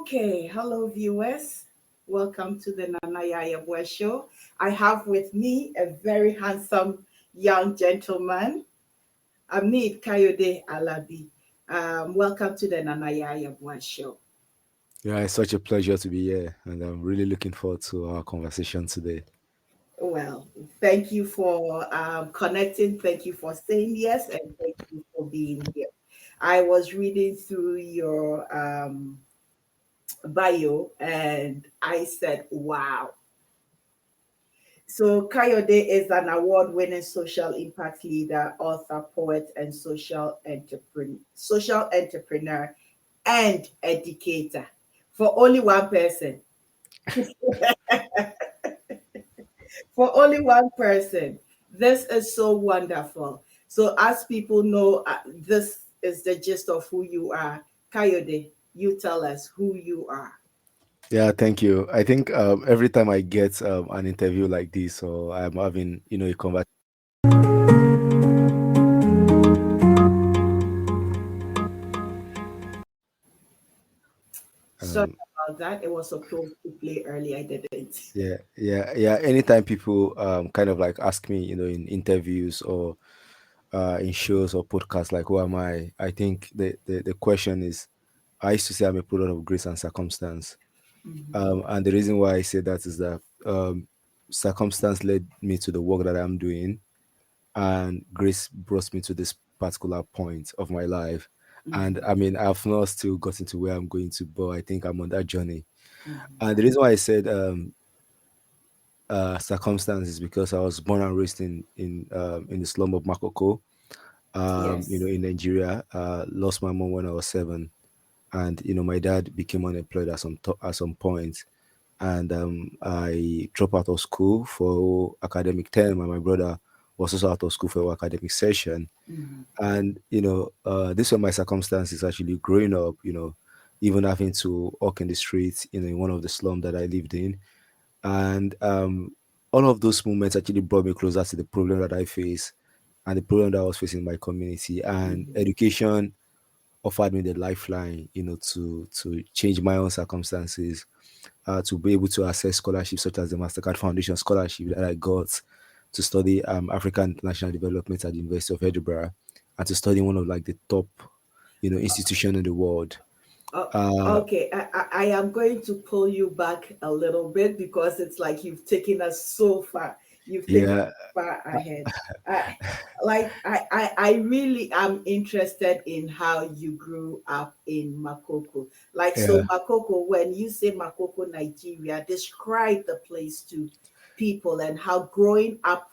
Okay, hello viewers. Welcome to the Nana Yaya Show. I have with me a very handsome young gentleman, Amid Kayode Alabi. Welcome to the Nana Yaya Show. Yeah, it's such a pleasure to be here, and I'm really looking forward to our conversation today. Well, thank you for connecting. Thank you for saying yes, and thank you for being here. I was reading through your bio, and I said, "Wow." So Kayode is an award-winning social impact leader, author, poet, and social entrepreneur and educator for only one person. For only one person. This is so wonderful. So as people know, this is the gist of who you are. Kayode, you tell us who you are. Yeah, thank you. I think every time I get an interview like this, or I'm having, a conversation. Sorry about that. It was supposed to play early. I didn't. Yeah. Anytime people kind of like ask me, in interviews or in shows or podcasts, like who am I? I think the question is, I used to say I'm a product of grace and circumstance. And the reason why I say that is that circumstance led me to the work that I'm doing, and grace brought me to this particular point of my life. And I mean, I've not still gotten to where I'm going to, but I think I'm on that journey. And the reason why I said circumstance is because I was born and raised in the slum of Makoko, Yes. in Nigeria. Lost my mom when I was 7, and my dad became unemployed at some point, and I dropped out of school for academic term, and my brother was also out of school for academic session. And these were my circumstances actually growing up, even having to walk in the streets, in one of the slum that I lived in. And all of those moments actually brought me closer to the problem that I face and the problem that I was facing in my community. And education offered me the lifeline, to change my own circumstances, to be able to access scholarships such as the Mastercard Foundation scholarship that I got to study African International Development at the University of Edinburgh, and to study one of like the top, institution in the world. Uh, Uh, okay, I am going to pull you back a little bit because it's like you've taken us so far. You've taken yeah, us far ahead. I, I really am interested in how you grew up in Makoko. Like, so yeah. Makoko, when you say Makoko-Nigeria, describe the place to people and how growing up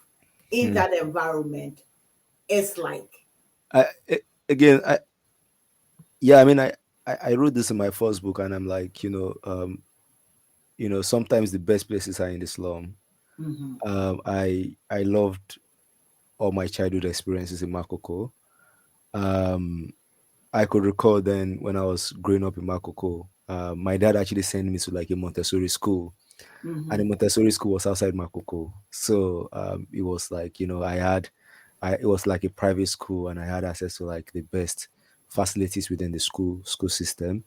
in Hmm. that environment is like. Again, yeah, I mean, I wrote this in my first book, and I'm like, sometimes the best places are in the slum. Mhm. I loved all my childhood experiences in Makoko. Um, I could recall then when I was growing up in Makoko, my dad actually sent me to like a Montessori school, and the Mhm. Montessori school was outside Makoko. So it was like, it was like a private school, and I had access to like the best facilities within the school system.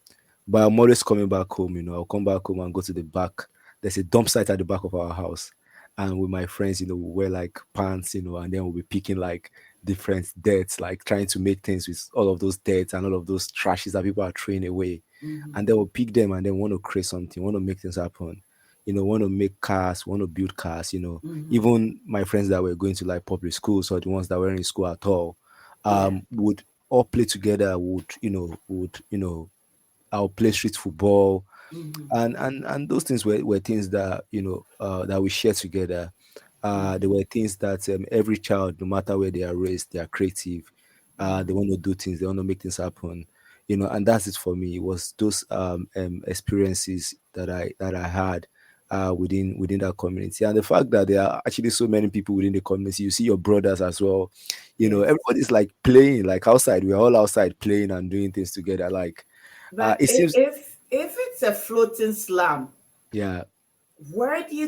But I'm always coming back home. I'll come back home and go to the back. There's a dump site at the back of our house, and with my friends, we wear like pants, and then we'll be picking like different dirts, like trying to make things with all of those dirts and all of those trashes that people are throwing away, Mhm. and then we'll pick them and then want to create something, want to make things happen, want to make cars, want to build cars. Mhm. Even my friends that were going to like public schools, or the ones that weren't in school at all, Yeah. would all play together, would I'll play street football, Mhm. and those things were things that that we share together. There Mhm. were things that every child, no matter where they are raised, they are creative. They Mhm. want to do things, they want to make things happen. And that's it for me. It was those experiences that I had within that community, and the fact that there are actually so many people within the community. You see your brothers as well. Yes. Everybody's like playing, like outside. We're all outside playing and doing things together. Like But it seems, if it's a floating slum, yeah. where do you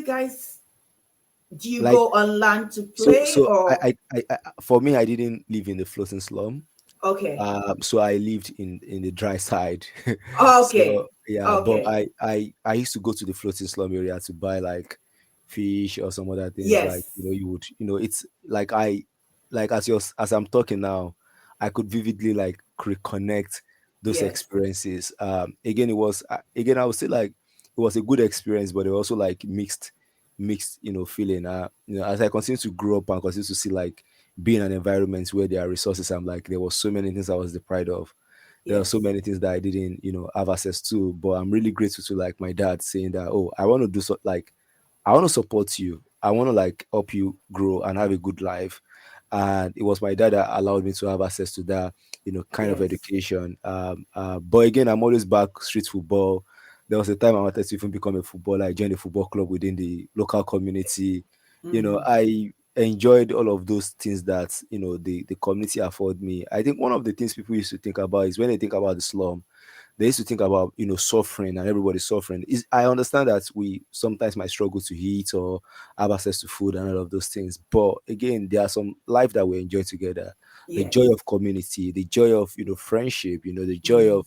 Like go on land to so play so or for me, I didn't live in the floating slum. Okay. So I lived in the dry side. So Okay. yeah, but Okay. I used to go to the floating slum area to buy like fish or some other things. Like Yes. you would it's like like as I'm talking now, I could vividly like reconnect those Yes. experiences. Again, it was again I would say like it was a good experience, but it was also like mixed feeling. As I continue to grow up and continue to see like be in an environment where there are resources, I'm like, there was so many things I was deprived of. There are so Yes. many things that I didn't, have access to. But I'm really grateful to like my dad saying that, oh, I want to do so, like, I want to support you. I want to like help you grow and have a good life. And it was my dad that allowed me to have access to that, kind of Yes. education. But again, I'm always back street football. There was a time I wanted to even become a footballer. I joined a football club within the local community. Mm-hmm. I enjoyed all of those things that the community afford me. I think one of the things people used to think about is when they think about the slum, they used to think about suffering and everybody suffering. Is I understand that we sometimes might struggle to eat or have access to food and all of those things, but again, there are some life that we enjoy together. The joy Yes. of community, the joy of friendship, the joy Mm-hmm. of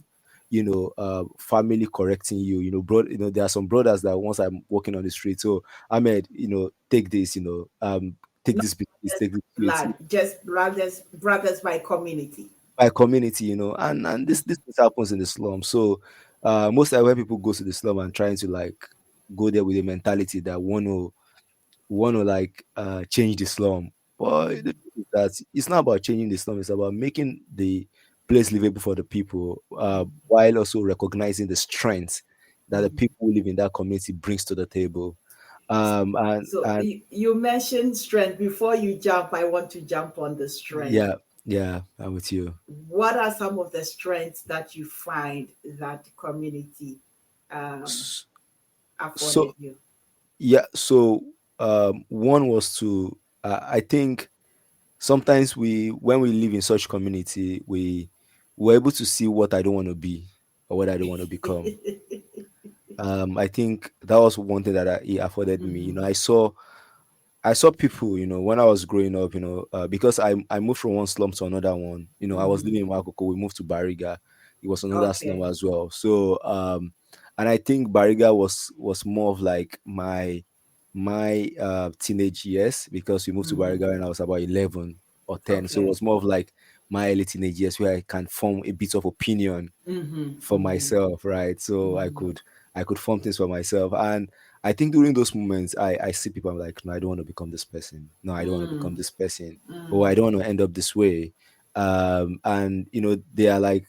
family correcting you. Bro, there are some brothers that once I'm walking on the street, so Ahmed, take this, take Not this biscuits, just take this sweet, blood, just brothers by community. by community, and this happens in the slum. So most of when people go to the slum and trying to like go there with a mentality that want to like change the slum. But the Mm-hmm. truth is that it's not about changing the slum, it's about making the place livable for the people, while also recognizing the strength that the Mm-hmm. people who live in that community brings to the table. So And you mentioned strength. Before you jump, I want to jump on the strength. yeah, yeah, I'm with you. What are some of the strengths that you find that community um, S- afforded So you? yeah, so one was to I think sometimes when we live in such community, we're able to see what I don't want to be or what I don't want to become. I think that was one thing that it afforded me. Mm-hmm. I saw people, when I was growing up, because I moved from one slum to another one. I was Mm-hmm. living in Makoko, we moved to Bariga. It was another slum Okay. as well. So, and I think Bariga was more of like my teenage years, because we moved to Mm-hmm. Bariga when I was about 11 or 10. So it Okay. was more of like my early teenage years where I can form a bit of opinion Mm-hmm. for Mm-hmm. myself, right? So I Mm-hmm. could I could form things for myself. And I think during those moments I see people, I'm like, no, I don't want to become this person. No, I don't want to become this person. Or I Mm-hmm. don't want to end up this way. And they are like,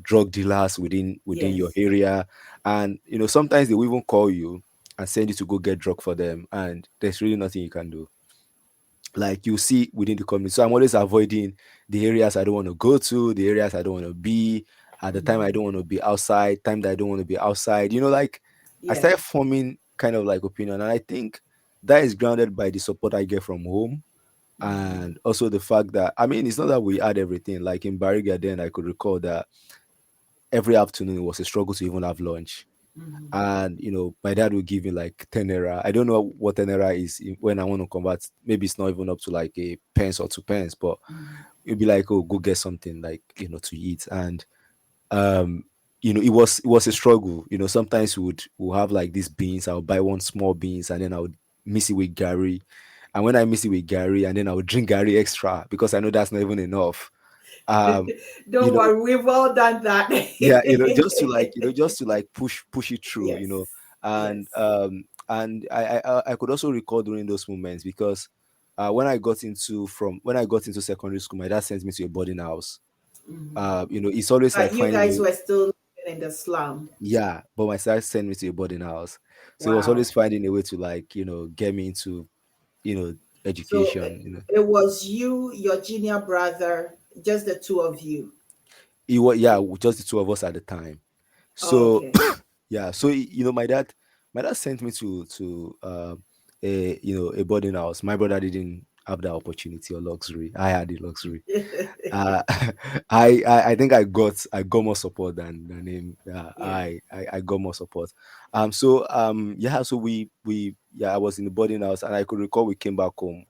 drug dealers within your Yes. area. And sometimes they will even call you and send you to go get drug for them. And there's really nothing you can do, like you see within the community. So I'm always avoiding the areas I don't want to go to, the areas I don't want to be, at the time Mm-hmm. I don't want to be outside, time that I don't want to be outside. Like I Yes. started forming kind of like opinion. And I think that is grounded by the support I get from home. Mm-hmm. And also the fact that, I mean, it's not that we had everything. Like in Bariga, then I could recall that every afternoon it was a struggle to even have lunch. Mm-hmm. And my dad would give me like 10 naira. I don't know what 10 naira is when I want to convert. Maybe it's not even up to like a pence or 2 pence, but Mm-hmm. it'd be like, oh, go get something like to eat. And um it was a struggle. Sometimes we'll have like these beans. I'll buy one small beans and then I would mix it with Gary. And when I mix it with Gary, and then I would drink Gary extra because I know that's not even enough. um you Don't know worry, we've all done that. yeah, just to like push it through. Yes. And Yes. I could also recall during those moments, because when I got into secondary school, my dad sent me to a boarding house. Mm-hmm. It's always like But you finding guys a were still living in the slum. yeah, but my dad sent me to a boarding house. So it was Wow. always finding a way to like get me into you know So education. it was you, your junior brother, just the two of you. It was, yeah, just the two of us at the time. So Okay. yeah, so my dad sent me to a boarding house. My brother didn't have that opportunity or luxury. I had the luxury. uh I think I got more support than him. Yeah. I got more support. So yeah, so I was in the boarding house, and I could recall we came back home,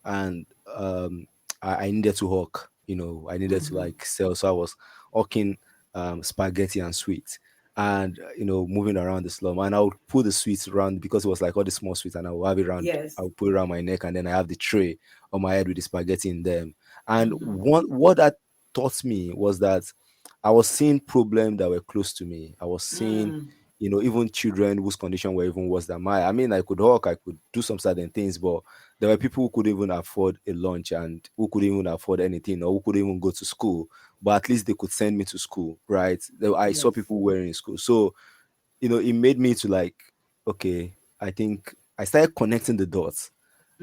and I needed to work. I needed to Mm-hmm. like sell, so I was hawking spaghetti and sweets, and moving around the slum, and I would put the sweets around because it was like all the small sweets, and I would have it around. I Yes. would put it around my neck, and then I have the tray on my head with the spaghetti in them. And Mm-hmm. what that taught me was that I was seeing problems that were close to me. I was seeing, Mm. even children whose condition were even worse than mine. I mean, I could walk, I could do some certain things, but there were people who could even afford a lunch and who could even afford anything, or who could even go to school, but at least they could send me to school, right? I saw Yes. people who were in school. So, it made me to like, okay, I think I started connecting the dots,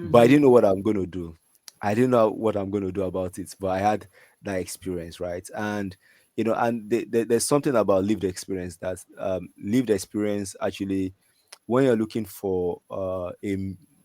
but I Mm-hmm. didn't know what I'm going to do. I didn't know what I'm going to do about it, but I had that experience, right? And and there's something about lived experience that lived experience actually, when you're looking for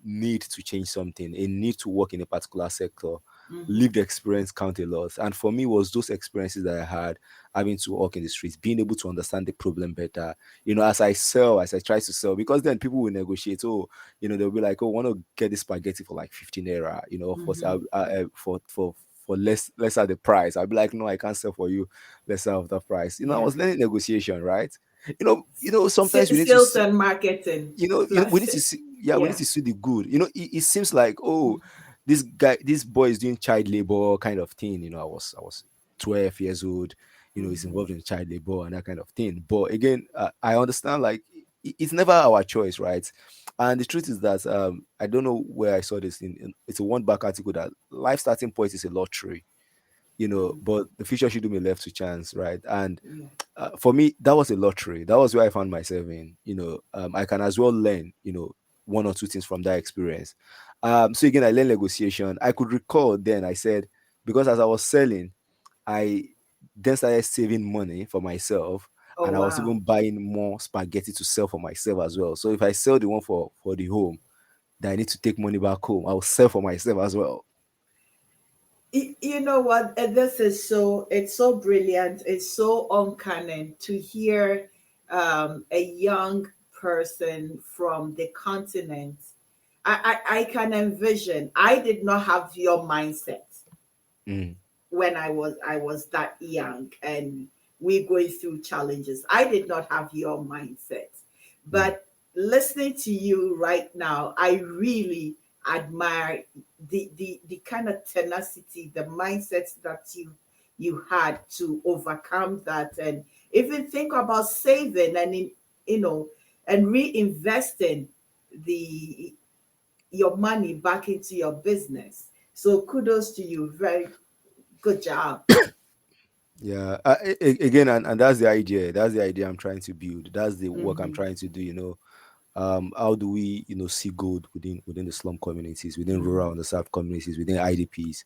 need to change something, a need to work in a particular sector, Mm-hmm. lived experience count a lot. And for me, was those experiences that I had having to walk in the streets, being able to understand the problem better. As I try to sell, because then people will negotiate. Oh, they'll be like, oh, want to get this spaghetti for like 15 naira, Mm-hmm. for lesser the price. I'll be like, no, I can't sell for you lesser of the price. I Yeah. was learning negotiation, right? Sometimes we need to Sales see, and marketing we need to classes. see, yeah, we need Yeah. to see the good. It seems like, oh, this boy is doing child labor kind of thing. I was 12 years old. He's Mm-hmm. involved in child labor and that kind of thing. But again, I understand, like, it's never our choice, right? And the truth is that I don't know where I saw this it's a one back article that life starting point is a lottery, Mm-hmm. but the future shouldn't be left to chance, right? And Yeah. for me, that was a lottery. That was where I found myself in. I can as well learn, one or two things from that experience. So again, I learned negotiation. I could recall then I said, because as I was selling, I then started saving money for myself, Oh and I was wow. even buying more spaghetti to sell for myself as well. So if I sell the one for the home, that I need to take money back home, I'll sell for myself as well. You know what? This is it's so brilliant. It's so uncanny to hear a young person from the continent. I can envision. I did not have your mindset Mm, when I was that young and we going through challenges. I did not have your mindset. mm. But listening to you right now, I really admire the kind of tenacity, the mindset that you had to overcome that and even think about saving and you know and reinvesting the your money back into your business. So kudos to you. Very good job. Yeah, again, and that's the idea. That's the idea I'm trying to build. That's the work I'm Mm-hmm. trying to do. How do we, see good within the slum communities, within Mm-hmm. rural underserved communities, within IDPs?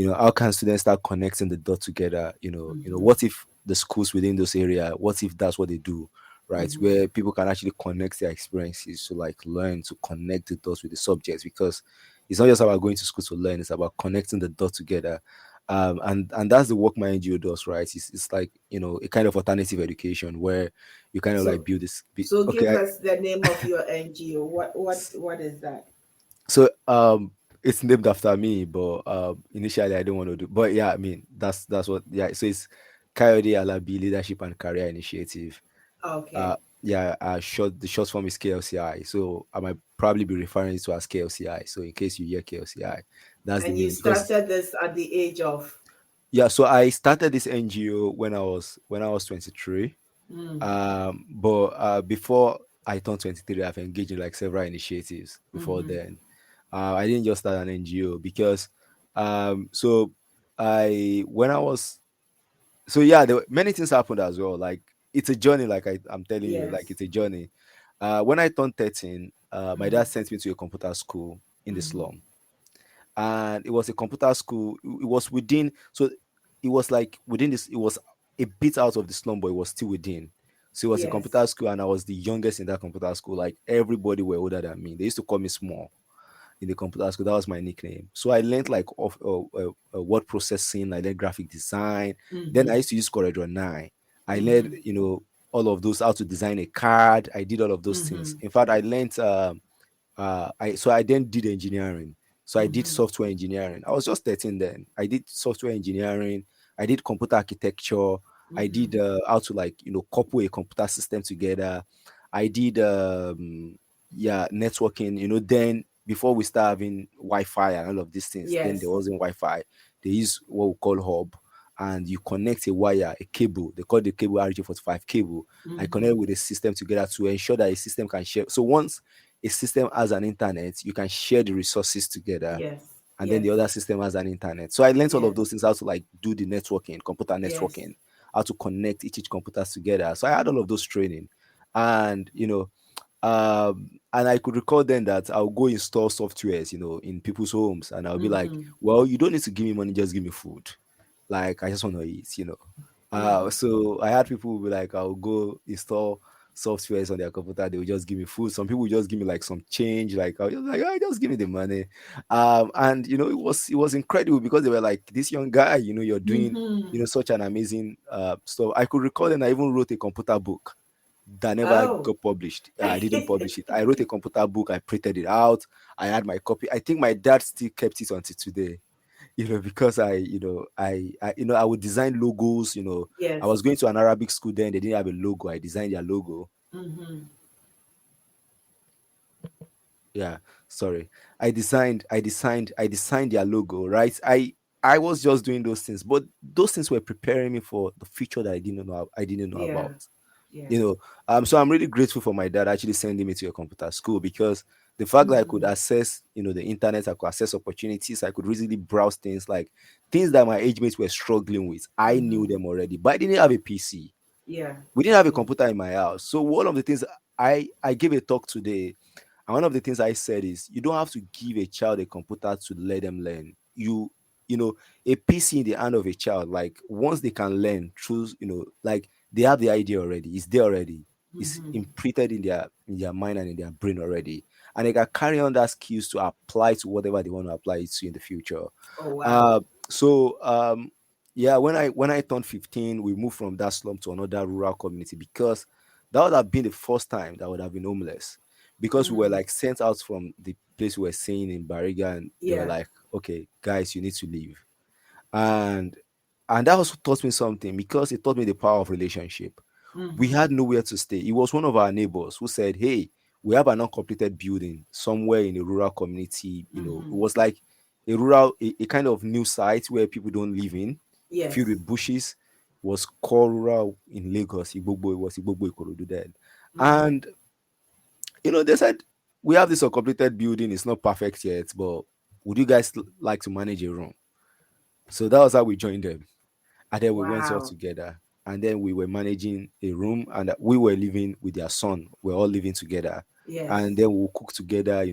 How can students start connecting the dot together? Mm-hmm. What if the schools within those area, what if that's what they do, right? Mm-hmm. Where people can actually connect their experiences to like learn to connect the dots with the subjects, because it's not just about going to school to learn, it's about connecting the dot together. And that's the work my NGO does, right? It's like, a kind of alternative education where you kind of like So build this. so give Okay, us the name of your NGO. What is that? so it's named after me, but initially I don't want to do. But yeah, I mean that's what. Yeah, so it's Kayode Alabi Leadership and Career Initiative. Okay. Uh, yeah, the short form is KLCI. So I might probably be referring to as KLCI. So in case you hear KLCI, that's the And you name. Because started this at the age of yeah, so I started this NGO when I was 23. mm, But before I turned 23, I've engaged in like several initiatives before mm-hmm. then. I didn't just start an NGO because so I when I was so yeah, there were many things happened as well. Like, it's a journey, like I'm telling you, like Yes. it's a journey. When I turned 13, my Mm-hmm. dad sent me to a computer school in the Mm-hmm. slum, and it was a computer school. It was within, so it was like within this. It was a bit out of the slum, but it was still within. So it was a Yes. computer school, and I was the youngest in that computer school. Like, everybody were older than me. They used to call me small in the computer school. That was my nickname. So I learned like of word processing. I learned graphic design. Then Mm-hmm. I used to use Corridor 9. I learned, Mm-hmm. all of those, how to design a card. I did all of those Mm-hmm. things. In fact, I learned I then did engineering. So I did software engineering. I was just 13 then. I did software engineering. I did computer architecture. I did how to, like, couple a computer system together. I did yeah, networking. Then before we start having Wi-Fi and all of these things, then there Yes. wasn't Wi-Fi. They use what we call hub, and you connect a wire, a cable. They call the cable RJ45 cable. I connect with the system together to ensure that a system can share. So once a system has an internet, you can share the resources together, Yes. and then the Yes. other system has an internet. So I learned all of Yes. those things, how to, like, do the networking, computer Yes. networking, how to connect each computers together. So I had all of those training, and and I could recall then that I'll go install softwares, in people's homes, and I'll be like, well, you don't need to give me money, just give me food. Like, I just want to eat. So I had people who be like, I'll go install softwares on their computer, they will just give me food. Some people will just give me like some change, like I was just like, just give me the money. And it was incredible because they were like, this young guy, you're doing such an amazing stuff. I could recall, and I even wrote a computer book that never Oh. got published. I didn't publish it. I wrote a computer book, I printed it out, I had my copy. I think my dad still kept it until today, because I would design logos. I Yes. was going to an Arabic school then, they didn't have a logo. I designed their logo. Yeah, sorry. I designed their logo, right? I was just doing those things, but those things were preparing me for the future that I didn't know Yeah. about. Yes. you know so I'm really grateful for my dad actually sending me to a computer school, because the fact that I could access the internet, I could access opportunities, I could easily browse things, like things that my age mates were struggling with. I knew them already, but I didn't have a PC. Yeah. We didn't have a Yeah. computer in my house. So one of the things, I gave a talk today, and one of the things I said is, you don't have to give a child a computer to let them learn. A PC in the hand of a child, like, once they can learn through, like, they have the idea already. It's there already. It's imprinted in their mind and in their brain already. And they can carry on that skills to apply to whatever they want to apply it to in the future. Oh wow. So yeah, when I turned 15, we moved from that slum to another rural community, because that would have been the first time that I would have been homeless, because we were like sent out from the place we were staying in Bariga, and they were Yeah. like, okay, guys, you need to leave. And and that also taught me something, because it taught me the power of relationship. We had nowhere to stay. It was one of our neighbors who said, hey, we have an uncompleted building somewhere in a rural community. It was like a kind of new site where people don't live in, filled Yes. with bushes. Was called rural in Lagos. Igbogbo, it was Igbogbo Ikorodu then. And they said, we have this uncompleted building, it's not perfect yet, but would you guys like to manage a room? So that was how we joined them. And then we went all Wow. together. And then we were managing a room, and we were living with their son. We're all living together. Yes. And then we'll cook together.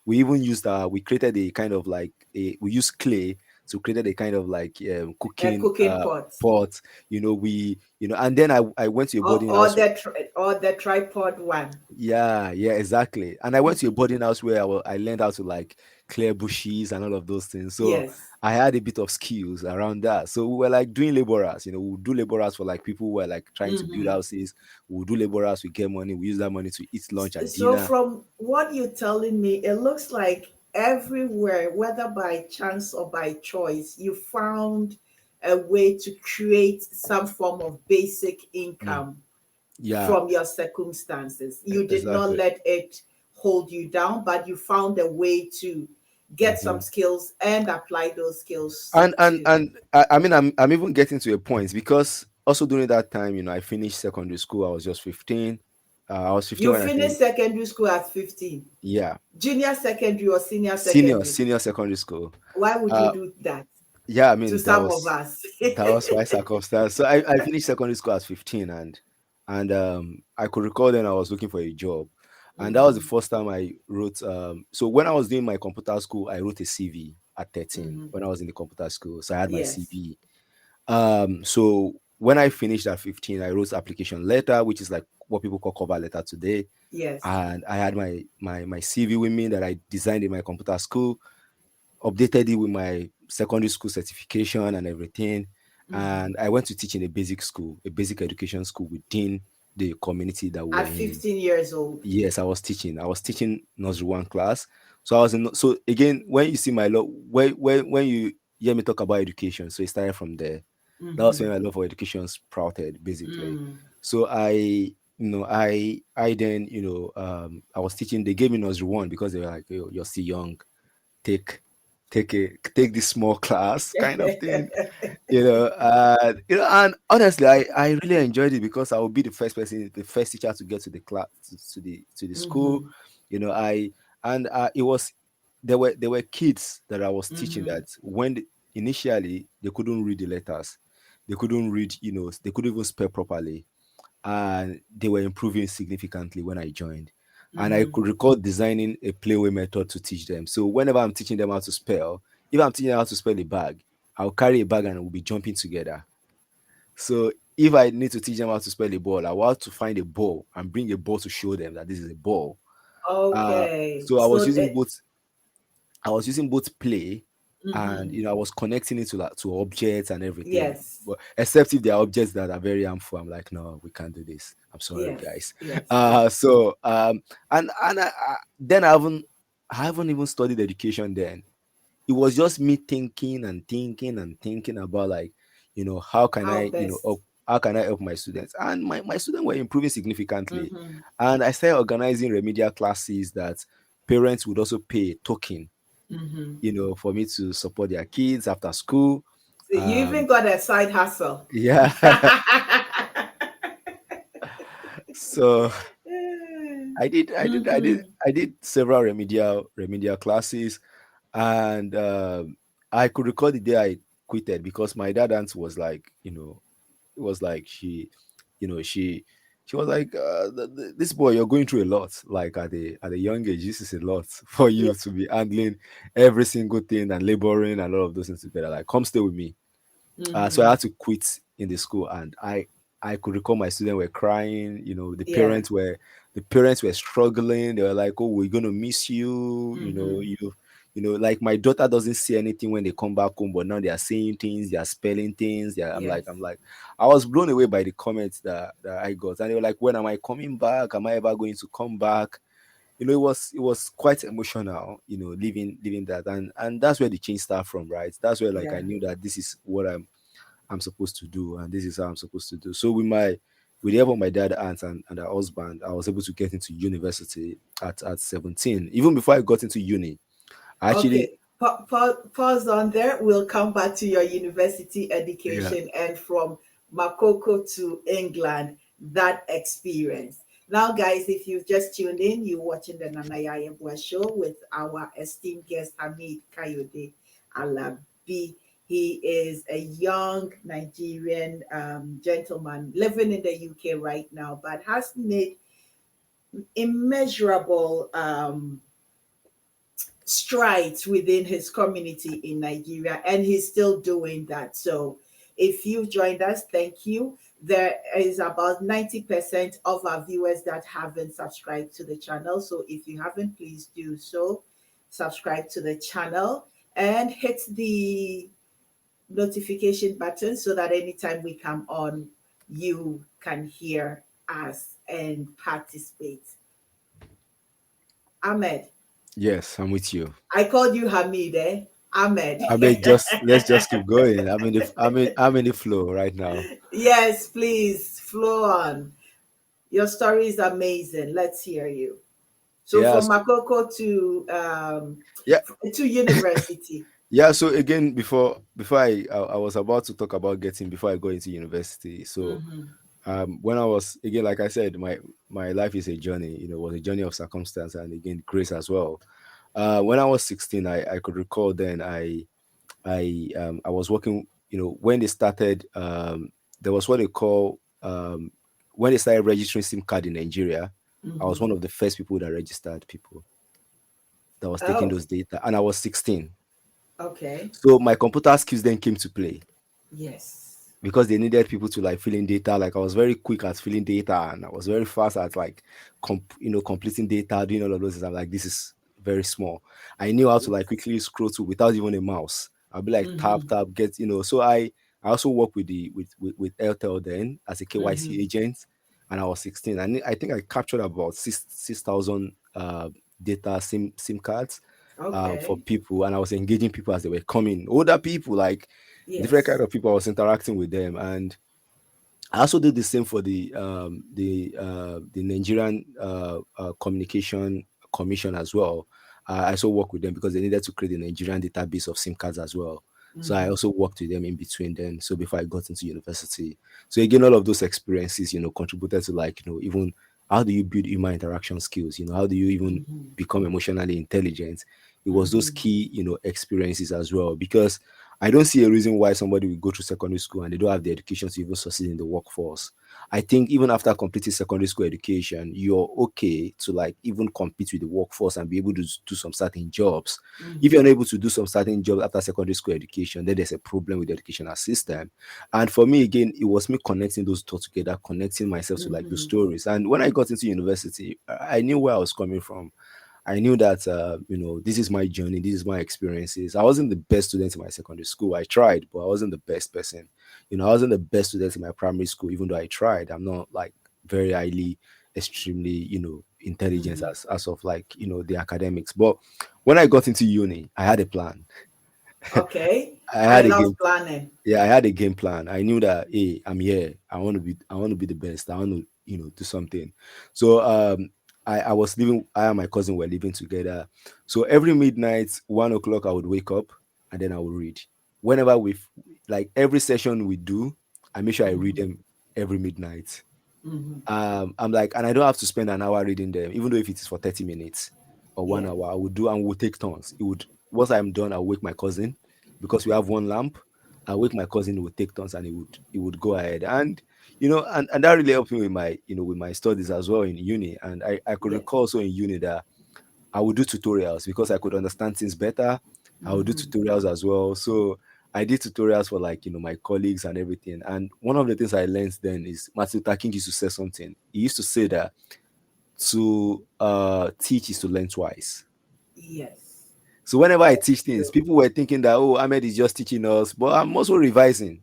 We even used we created a kind of like we used clay to create a kind of like A cooking cooking pot. pot. And then I went to a Or, boarding or house. the or the tripod one. Yeah, exactly. And I went to a boarding house where I learned how to, like, clear bushes and all of those things. So Yes. I had a bit of skills around that. So we were like doing laborers. We would do laborers for, like, people who were like trying to build houses. We would do laborers, we get money, we use that money to eat lunch and So dinner. from what you're telling me, it looks like everywhere, whether by chance or by choice, you found a way to create some form of basic Mm. income Yeah, from your circumstances. You did not exactly. let it hold you down, but you found a way to get some Mhm. skills and apply those skills And and to. and I mean, I'm even getting to a point, because also during that time, I finished secondary school. I was just 15. I was 15 You when I finished finished. secondary school at 15, Yeah, junior secondary or senior senior secondary. senior secondary school. Why would you Uh, do that yeah, I to mean, that some of was us? that was my circumstance. So I finished secondary school at 15, and I could recall then I was looking for a job. And that was the first time I wrote. So when I was doing my computer school, I wrote a CV at 13 when I was in the computer school. So I had my Yes, CV. So when I finished at 15, I wrote application letter, which is like what people call cover letter today. yes. And I had my CV with me that I designed in my computer school, updated it with my secondary school certification and everything. And I went to teach in a basic school, a basic education school with Dean. the community that we were At in. 15 years old. Yes, I was teaching. I was teaching nursery one class. So I was in. So again, when you see my love, when you hear me talk about education, so it started from there. That was when Mm-hmm. my love for education sprouted, basically. Mm. So I then, I was teaching. They gave me nursery one because they were like, you're still young, take take this small class kind of thing. And honestly, I really enjoyed it because I would be the first person, the first teacher to get to the class, to the school. Mm-hmm. It was, there were kids that I was teaching Mm-hmm. that initially they couldn't read the letters, they couldn't read, they couldn't even spell properly, and they were improving significantly when I joined. And I Mm-hmm. could recall designing a playway method to teach them. So whenever I'm teaching them how to spell, if I'm teaching them how to spell a bag, I'll carry a bag and we'll be jumping together. So if I need to teach them how to spell a ball, I will have to find a ball and bring a ball to show them that this is a ball. Uh, Okay. so So, I was using both play and, mm-hmm. I was connecting it to objects and everything. Yes. But except if they are objects that are very harmful, I'm like, no, we can't do this. I'm sorry, Yes. guys. Yes. Yes. So and then I haven't even studied education then. It was just me thinking and thinking and thinking about, like, how can How I, best? how can I help my students? And my students were improving significantly. Mm-hmm. And I started organizing remedial classes that parents would also pay a token, Mm-hmm. for me to support their kids after school. So you even Um, got a side hustle. yeah. So I did, I did, I did, Mm-hmm. I did several remedial classes, and I could recall the day I quitted because my dad aunt was like, it was like she was like, this boy, you're going through a lot. Like at a young age, this is a lot for Yeah. you to be handling every single thing and laboring and all of those things together. Like, come stay with me. So I Mm-hmm. had to quit in the school, and I could recall my students were crying. Yeah. The parents were struggling. They were like, "Oh, we're gonna miss you." Mm-hmm. Like, my daughter doesn't say anything when they come back home, but now they are saying things, they are spelling things. Yeah, Yes. I was blown away by the comments that I got, and they were like, "When am I coming back? Am I ever going to come back?" It was quite emotional, leaving that, and that's where the change started from, right? That's where, like, I Yeah. knew that this is what I'm supposed to do, and this is how I'm supposed to do. So with the help of my dad, aunt, and her husband, I was able to get into university at 17. Even before I got into uni, I actually, Okay. Pause on there. We'll come back to your university yeah, education and from Makoko to England, that experience. Now, guys, if you've just tuned in, you're watching the Nana Yayabwa show with our esteemed guest, Hamid Kayode Alabi. He is a young Nigerian gentleman living in the UK right now, but has made immeasurable strides within his community in Nigeria, and he's still doing that. So, if you joined us, thank you. There is about 90% of our viewers that haven't subscribed to the channel. So, if you haven't, please do so. Subscribe to the channel and hit the notification button so that anytime we come on, you can hear us and participate. Ahmed, yes, I'm with you. I called you Hamid, eh? Ahmed. I mean, let's just keep going. I'm in the flow right now. Yes, please, flow on. Your story is amazing. Let's hear you. So Yeah, from Makoko yeah, to university. yeah. So again, before I was about to talk about getting before I go into university. So Mm-hmm. when I was, again, like I said, my life is a journey. It was a journey of circumstance and, again, grace as well. When I was 16, I could recall then I was working. When they started, there was what they call, when they started registering SIM card in Nigeria. I was Mm-hmm. one of the first people that registered people that was taking Oh, those data, and I was 16. okay. So my computer skills then came to play, Yes. because they needed people to, like, fill in data. Like, I was very quick at filling data, and I was very fast at, like, completing data, doing all of those things. I'm like, this is very small. I knew how to, like, Yes. quickly scroll to without even a mouse. I'll be like, tap Mm-hmm. tap, So I also work with Airtel then as a KYC Mm-hmm. agent. and I was 16. And I think I captured about 6,000 data SIM cards for Okay. people, and I was engaging people as they were coming. Older people, like different kind Yes. of people. I was interacting with them, and I also did the same for the Nigerian Communication Commission as well. I also work with them because they needed to create a Nigerian database of SIM cards as well. So I Mm-hmm. also worked with them in between then. So before I got into university, so again, all of those experiences, contributed to, like, even how do you build human interaction skills? How do you even Mm-hmm. become emotionally intelligent? It was those Mm-hmm. key, experiences as well, because I don't see a reason why somebody will go through secondary school and they don't have the education to even succeed in the workforce. I think even after completing secondary school education, you're okay to, like, even compete with the workforce and be able to do some certain jobs. If you're Mm-hmm. not able to do some certain jobs after secondary school education, then there's a problem with the educational system. And for me, again, it was me connecting those dots together, connecting myself to, like, the Mm-hmm. stories. And when I got into university, I knew where I was coming from. I knew that this is my journey, this is my experiences. I wasn't the best student in my secondary school. I tried, but I wasn't the best person. I wasn't the best student in my primary school, even though I tried. I'm not, like, very highly, extremely, intelligent Mm-hmm. as of, like, the academics. But when I got into uni, I had a plan. Okay. I I had a love game planning. Yeah, I had a game plan. I knew that, hey, I'm here. I want to be the best. I want to, do something. So I was living I and my cousin were living together. So every midnight, 1 o'clock, I would wake up and then I would read. Whenever like every session we do, I make sure I read Mm-hmm. them every midnight. Mm-hmm. I'm like, and I don't have to spend an hour reading them, even though if it is for 30 minutes or one Yeah. hour, I would do, and we'll take turns. Once I'm done, I'll wake my cousin because we have one lamp. I'll wake my cousin, who would take turns, and he would go ahead. And, and that really helped me with my studies as well in uni. And I could Yes. recall also in uni that I would do tutorials because I could understand things better. I would do Mm-hmm. tutorials as well. So I did tutorials for, like, my colleagues and everything. And one of the things I learned then is Martin Luther King used to say something. He used to say that to teach is to learn twice. Yes. So whenever I That's teach things, true. people were thinking that, oh, Ahmed is just teaching us, but I'm also revising.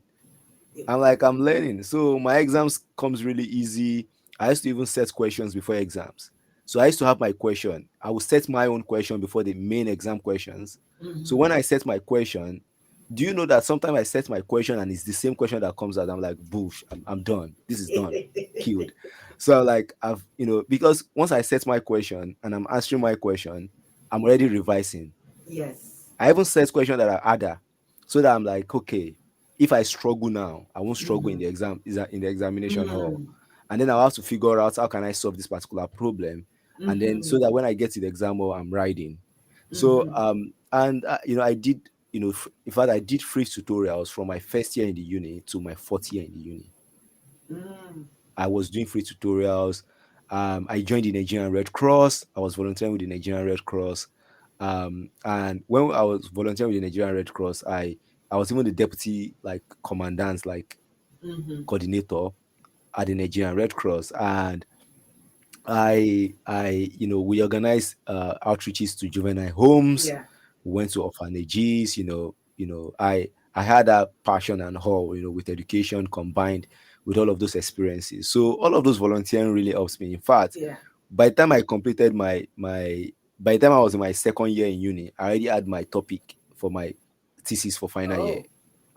Yeah. I'm learning. So my exams comes really easy. I used to even set questions before exams. So I used to have my question. I would set my own question before the main exam questions. So Mm-hmm. when I set my question, do you know that sometimes I set my question and it's the same question that comes out? I'm like, bush, I'm done. This is done. Killed. So, like, because once I set my question and I'm answering my question, I'm already revising. Yes. I even set questions that are harder, so that I'm like, okay, if I struggle now, I won't struggle in Mm-hmm. the examination hall, Mm-hmm. and then I'll have to figure out how can I solve this particular problem, and then so Mm-hmm. that when I get to the exam hall, I'm writing. So Mm-hmm. and I did, in fact, I did free tutorials from my first year in the uni to my fourth year in the uni. Mm. I was doing free tutorials. I joined the Nigerian Red Cross. I was volunteering with the Nigerian Red Cross. And when I was volunteering with the Nigerian Red Cross, I was even the deputy, like, commandant, like, Mm-hmm. coordinator at the Nigerian Red Cross. And we organized outreaches to juvenile homes. Yeah. We went to orphanages. I had that passion and all, with education combined with all of those experiences. So all of those volunteering really helps me. In fact, Yeah. by the time I completed by the time I was in my second year in uni, I already had my topic for my thesis for final year.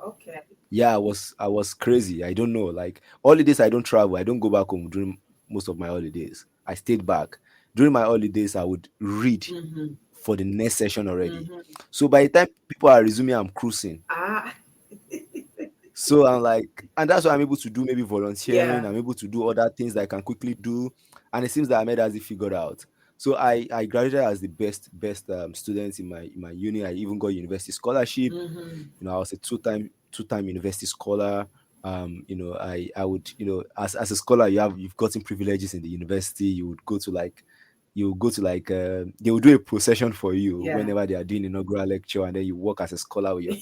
Oh. Okay. Yeah, I was crazy. I don't know. Like, holidays, I don't travel. I don't go back home during most of my holidays. I stayed back. During my holidays, I would read Mm-hmm. for the next session already. Mm-hmm. So by the time people are resuming, I'm cruising. Ah. So I'm like, and that's why I'm able to do maybe volunteering. Yeah. I'm able to do other things that I can quickly do. And it seems that Ahmed has it figured out. So I graduated as the best student in my uni. I even got university scholarship. Mm-hmm. I was a two-time university scholar. I would, as a scholar, you've gotten privileges in the university. You would go to like they will do a procession for you Yeah. whenever they are doing inaugural lecture, and then you work as a scholar with your,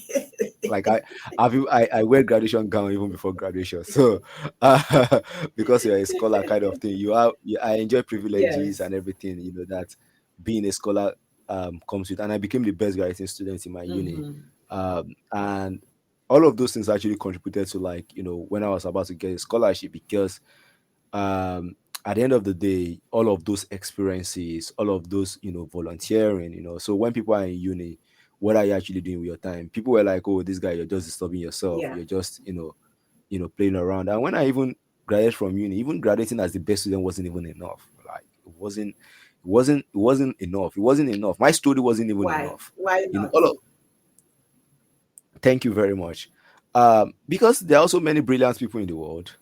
like, I wear graduation gown even before graduation. So because you're a scholar kind of thing, I enjoy privileges Yes. and everything, that being a scholar comes with. And I became the best graduating student in my uni. Mm-hmm. And all of those things actually contributed to, like, when I was about to get a scholarship, because at the end of the day, all of those experiences, all of those, volunteering, so when people are in uni, what are you actually doing with your time? People were like, oh, this guy, you're just disturbing yourself. Yeah. You're just, playing around. And when I even graduated from uni, even graduating as the best student wasn't even enough. Like it wasn't enough. It wasn't enough. My story wasn't even Why? enough. Why not? All of Thank you very much. Because there are also many brilliant people in the world.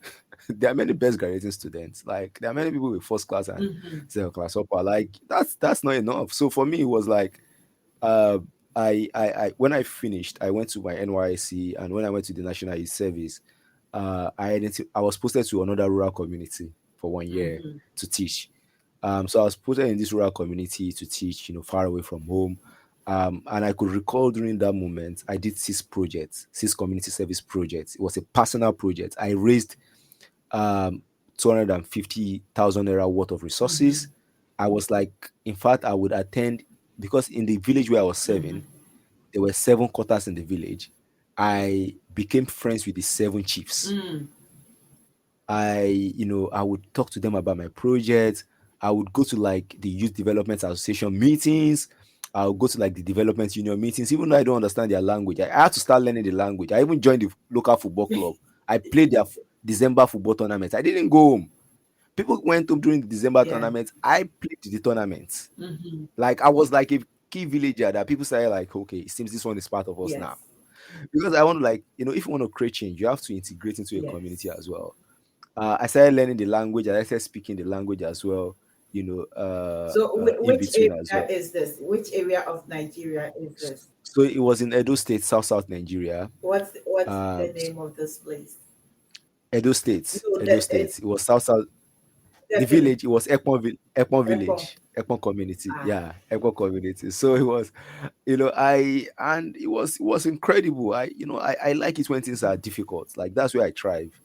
There are many best graduating students. Like there are many people with first class and Mm-hmm. second class upper. Like that's not enough. So for me, it was like, uh, I when I finished, I went to my NYC, and when I went to the National Youth Service, I was posted to another rural community for 1 year Mm-hmm. to teach. So I was posted in this rural community to teach, far away from home. And I could recall during that moment, I did 6 projects, 6 community service projects. It was a personal project. I raised 250,000 naira worth of Mm-hmm. resources. I was like, in fact, I would attend, because in the village where I was Mm-hmm. serving, there were 7 quarters in the village. I became friends with the 7 chiefs. Mm. I would talk to them about my project. I would go to like the youth development association meetings. I would go to like the development union meetings, even though I don't understand their language. I had to start learning the language. I even joined the local football club. I played their December football tournament. I didn't go home. People went home during the December Yeah. tournament. I played the tournament. Mm-hmm. Like I was like a key villager that people say like, okay, it seems this one is part of us Yes. now. Because I want to like, if you want to create change, you have to integrate into a community Yes. as well. I started learning the language. I started speaking the language as well. So In which between as area well. is this? Which area of Nigeria is this? So it was in Edo State, South Nigeria. What's the S- name of this place? Edo State, No, Edo State. It was South. the The village. village, it was Ekpon Ekpo. village, Ekpon community. Ah. Yeah, Ekpon community. So it was, and it was incredible. I like it when things are difficult. Like that's where I thrive.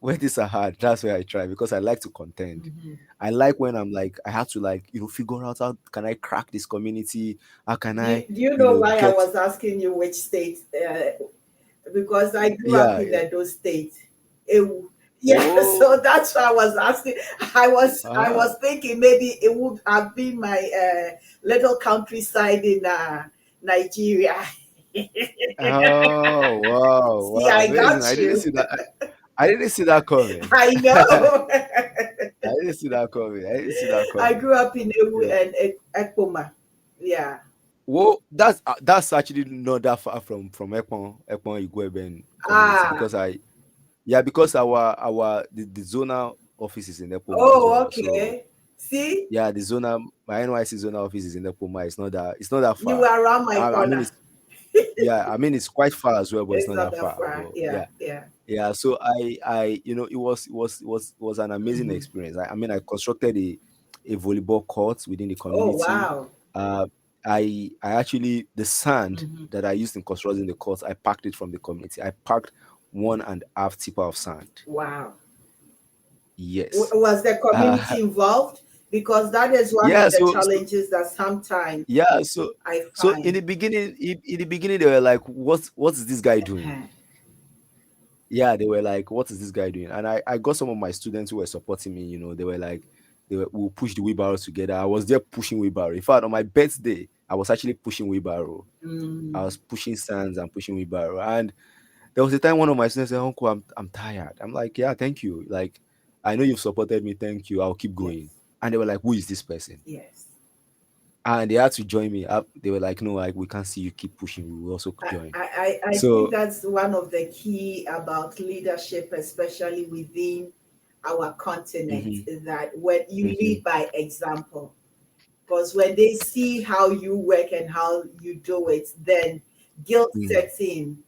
When things are hard, that's where I try, because I like to contend. Mm-hmm. I like when I'm like, I have to like, figure out how can I crack this community? How can Do I, you, do you know why I get, was asking you which state? Because I grew up yeah, in yeah. Edo State. It, yeah, Oh, so that's why I was asking. I ah, was thinking maybe it would have been my little countryside in Nigeria. oh, wow, See, wow, I amazing. got I didn't you. see that. I didn't see that coming. I know. I didn't see that coming. I didn't see that I coming. grew up in Ewu Yeah. and Ekpoma. Yeah. Well, that's actually not that far from Ekpon Igweben community, Ah. because because the zonal office is in Ekpoma as Oh, well. So okay. See, yeah, my NYC zonal office is in Ekpoma. It's not that you were far. around my I mean, corner. it's quite far as well, but it's It's not not that that far. far. But Yeah, yeah, yeah. yeah. So it was an amazing Hmm. experience. I constructed a volleyball court within the Oh, community. wow. uh I actually, the sand Hmm. that I used in constructing the court, I packed it from the community. I packed 1.5 tipper of sand. Wow. Yes. Was the uh community involved? Because that is one yeah of the so challenges that sometimes yeah so I so in find. the beginning, they were like, what is this guy doing? Uh-huh. Yeah, they were like, what is this guy doing? And I got some of my students who were supporting me. They were like, we'll push the wheelbarrow together. I was there pushing wheelbarrow. In fact, on my birthday, I was actually pushing wheelbarrow. I Mm, was pushing sands and pushing wheelbarrow. And there was a time one of my students said, Uncle, I'm tired. I'm like, yeah, thank you. Like, I know you've supported me. Thank you. I'll keep going. yes, And they were like, who is this person? yes. And they had to join me up. They were like, no, like, we can't see you keep pushing. We will also join. I think So, that's one of the key about leadership, especially within our continent, mhm, is that when you mhm, lead by example. Because when they see how you work and how you do it, then guilt mm, sets in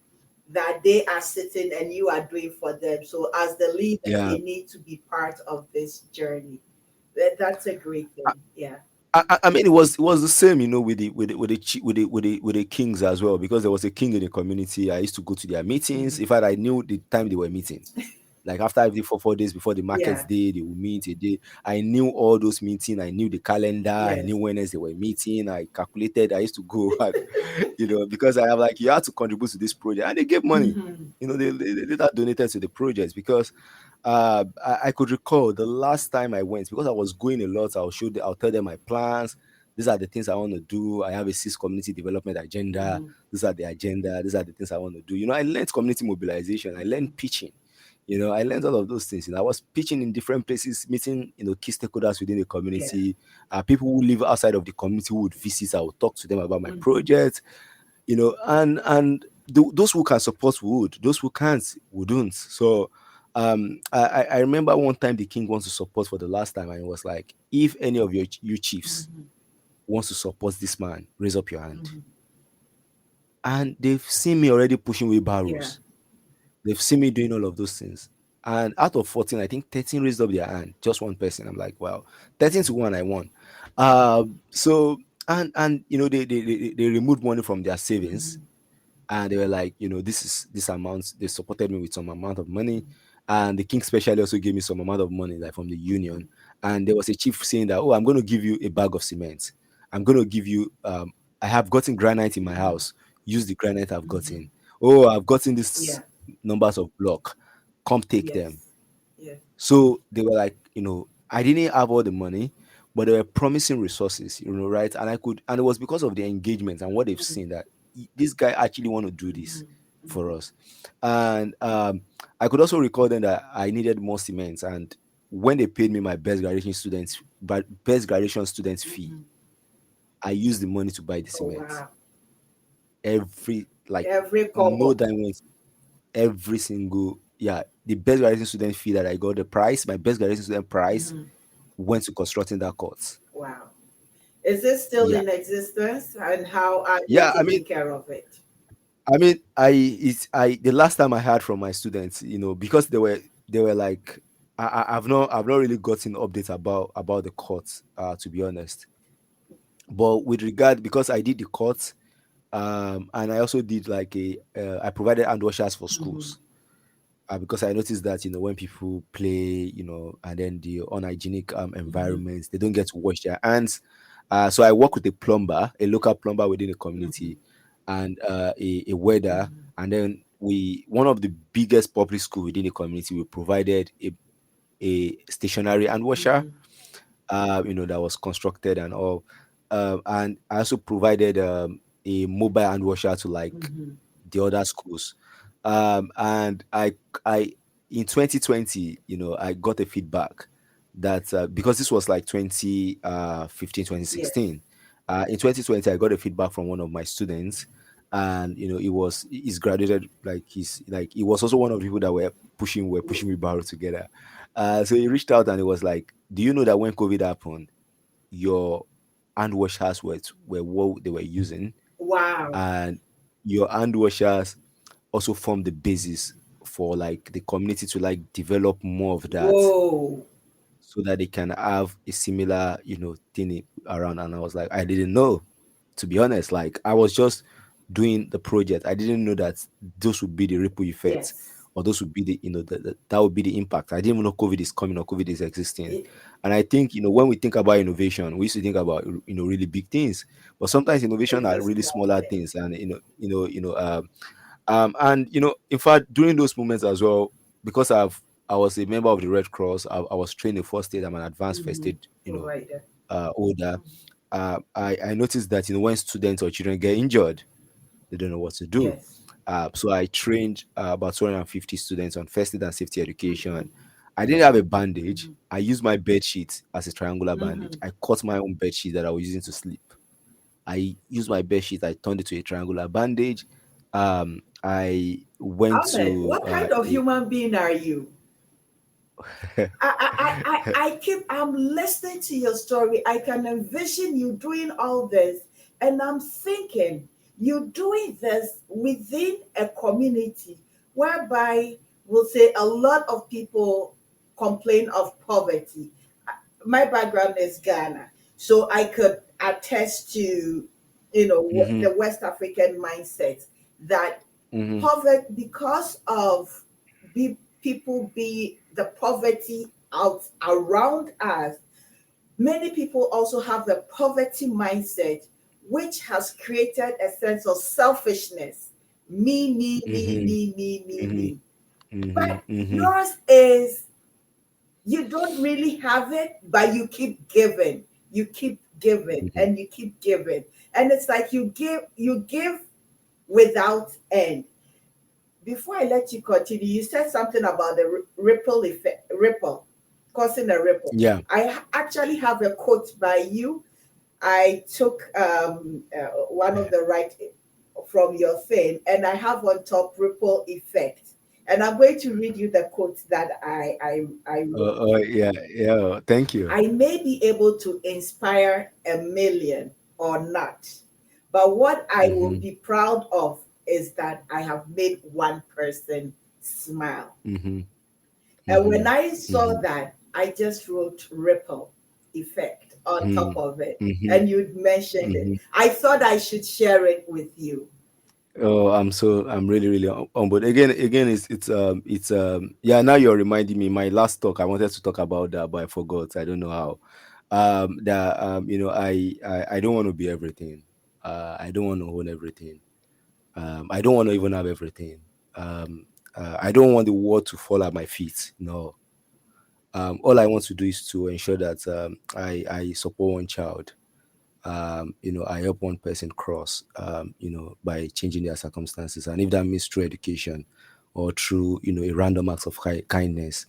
that they are sitting and you are doing for them. So as the leader, yeah. they need to be part of this journey. That's a great I, thing. Yeah. I mean, it was the same, with the kings as well, because there was a king in the community. I used to go to their meetings. Mhm. In fact, I knew the time they were meeting. Like after every 4 days before the markets Yeah. day, they will meet a day. I knew all those meetings. I knew the calendar. I knew Yes. when else they were meeting. I calculated. I used to go and, because I have like, you have to contribute to this project, and they gave money. Mm-hmm. They later donated to the projects because I could recall the last time I went, because I was going a lot. I'll tell them my plans. These are the things I want to do. I have a six community development agenda. Mm-hmm. These are the agenda. These are the things I want to do. I learned community mobilization. I Mm-hmm. learned pitching. I learned all of those things. I was pitching in different places, meeting, key stakeholders within the Yeah. community, people who live outside of the community who would visit. I would talk to them about my Mm-hmm. project, and those who can support would, those who can't wouldn't. So I remember one time the king wants to support for the last time, and it was like, if any of you chiefs Mm-hmm. wants to support this man, raise up your hand. Mm-hmm. And they've seen me already pushing Yeah. wheelbarrows. They've seen me doing all of those things. And out of 14, I think 13 raised up their hand. Just one person. I'm like, wow, 13-1, I won. So and they removed money from their savings, Mm-hmm. and they were like, this amount. They supported me with some amount of money, and the king specially also gave me some amount of money, like from the union. And there was a chief saying that, oh, I'm going to give you a bag of cement. I'm going to give you. I have gotten granite in my Mm-hmm. house. Use the granite I've Mm-hmm. gotten. Oh, I've gotten this Yeah. numbers of block. Come take them. Yes. Yes. So they were like, I didn't have all the money, but they were promising resources, right? And it was because of the engagement and what they've Mm-hmm. seen that this guy actually want to do this Mm-hmm. for us. And I could also recall then that I needed more cement. And when they paid me my best graduation students fee, Mm-hmm. I used the money to buy the Oh cement. wow. Like, Every no kobo. dime went, every single, yeah, the best graduation student fee that I got, my best graduation student price Mm-hmm. went to constructing that court. Wow. Is it still Yeah. in existence, and how are they Yeah, taking care of it? the last time I heard from my students, because they were like, I've not really gotten updates about the courts, to be honest. But with regard, because I did the courts, and I also did like I provided hand washers for Mm-hmm. schools. Because I noticed that when people play, and then the unhygienic Mm-hmm. environments, they don't get to wash their hands. So I work with a local plumber within the Mm-hmm. community, and a welder, Mm-hmm. and then one of the biggest public school within the community, we provided a stationary hand washer, Mm-hmm. that was constructed and all. And I also provided a mobile hand washer to like Mm-hmm. the other schools. And I in 2020, I got a feedback that because this was like 2015, Yes. 2016. In 2020, I got a feedback from one of my students, and he's graduated, like he was also one of the people that were pushing me barrel together. So he reached out and he was like, "Do you know that when COVID happened, your hand washers were what they were using, Wow. and your hand washers also form the basis for like the community to like develop more of that, Whoa. so that they can have a similar thing around." And I was like, I didn't know, to be honest. Like, I was just doing the project. I didn't know that those would be the ripple effects, Yes. or those would be that would be the impact. I didn't even know COVID is coming or COVID is existing. It, And I think, when we think about innovation, we used to think about really big things, but sometimes innovation it's are a really small smaller thing. things. And and in fact, during those moments as well, because I was a member of the Red Cross, I was trained in first aid. I'm an advanced first Mm-hmm. aid, Provider. older. I noticed that when students or children get injured, they don't know what to do. Yes. So I trained about 250 students on first aid and safety Mm-hmm. education. I didn't have a bandage. Mm-hmm. I used my bed sheet as a triangular bandage. Mm-hmm. I cut my own bed sheet that I was using to sleep. I used my bed sheet. I turned it to a triangular bandage. I went Ahmed, to what kind of human being are you? I'm listening to your story. I can envision you doing all this, and I'm thinking you doing this within a community whereby we'll say a lot of people complain of poverty. My background is Ghana, so I could attest to, hmm the West African mindset that hmm poverty because of people be the poverty out around us, many people also have the poverty mindset, which has created a sense of selfishness. Me, me, me, Mm-hmm. me, me, me, Mm-hmm. me. Mm-hmm. But Mm-hmm. yours is, you don't really have it, but you keep giving, you keep giving, Mm-hmm. and you keep giving. And it's like you give without end. Before I let you continue, you said something about the ripple effect, ripple, causing a ripple. Yeah. I actually have a quote by you. I took one of the right from your thing, and I have on top ripple effect. And I'm going to read you the quote that I wrote. Yeah. Yeah. Thank you. I may be able to inspire a million or not, but what I will Mm-hmm. be proud of is that I have made one person smile. Mm-hmm. And when Mm-hmm. I saw Mm-hmm. that, I just wrote ripple effect on top Mm-hmm. of it. Mm-hmm. And you'd mentioned it. Mm-hmm. I thought I should share it with you. Oh, I'm really, really humbled. Again, yeah. Now you're reminding me. My last talk, I wanted to talk about that, but I forgot. I don't know how. That I don't want to be everything. I don't want to own everything. I don't want to even have everything. Um, I don't want the world to fall at my feet. No. All I want to do is to ensure that I support one child. I help one person cross, by changing their circumstances. And if that means through education or through, a random act of kindness,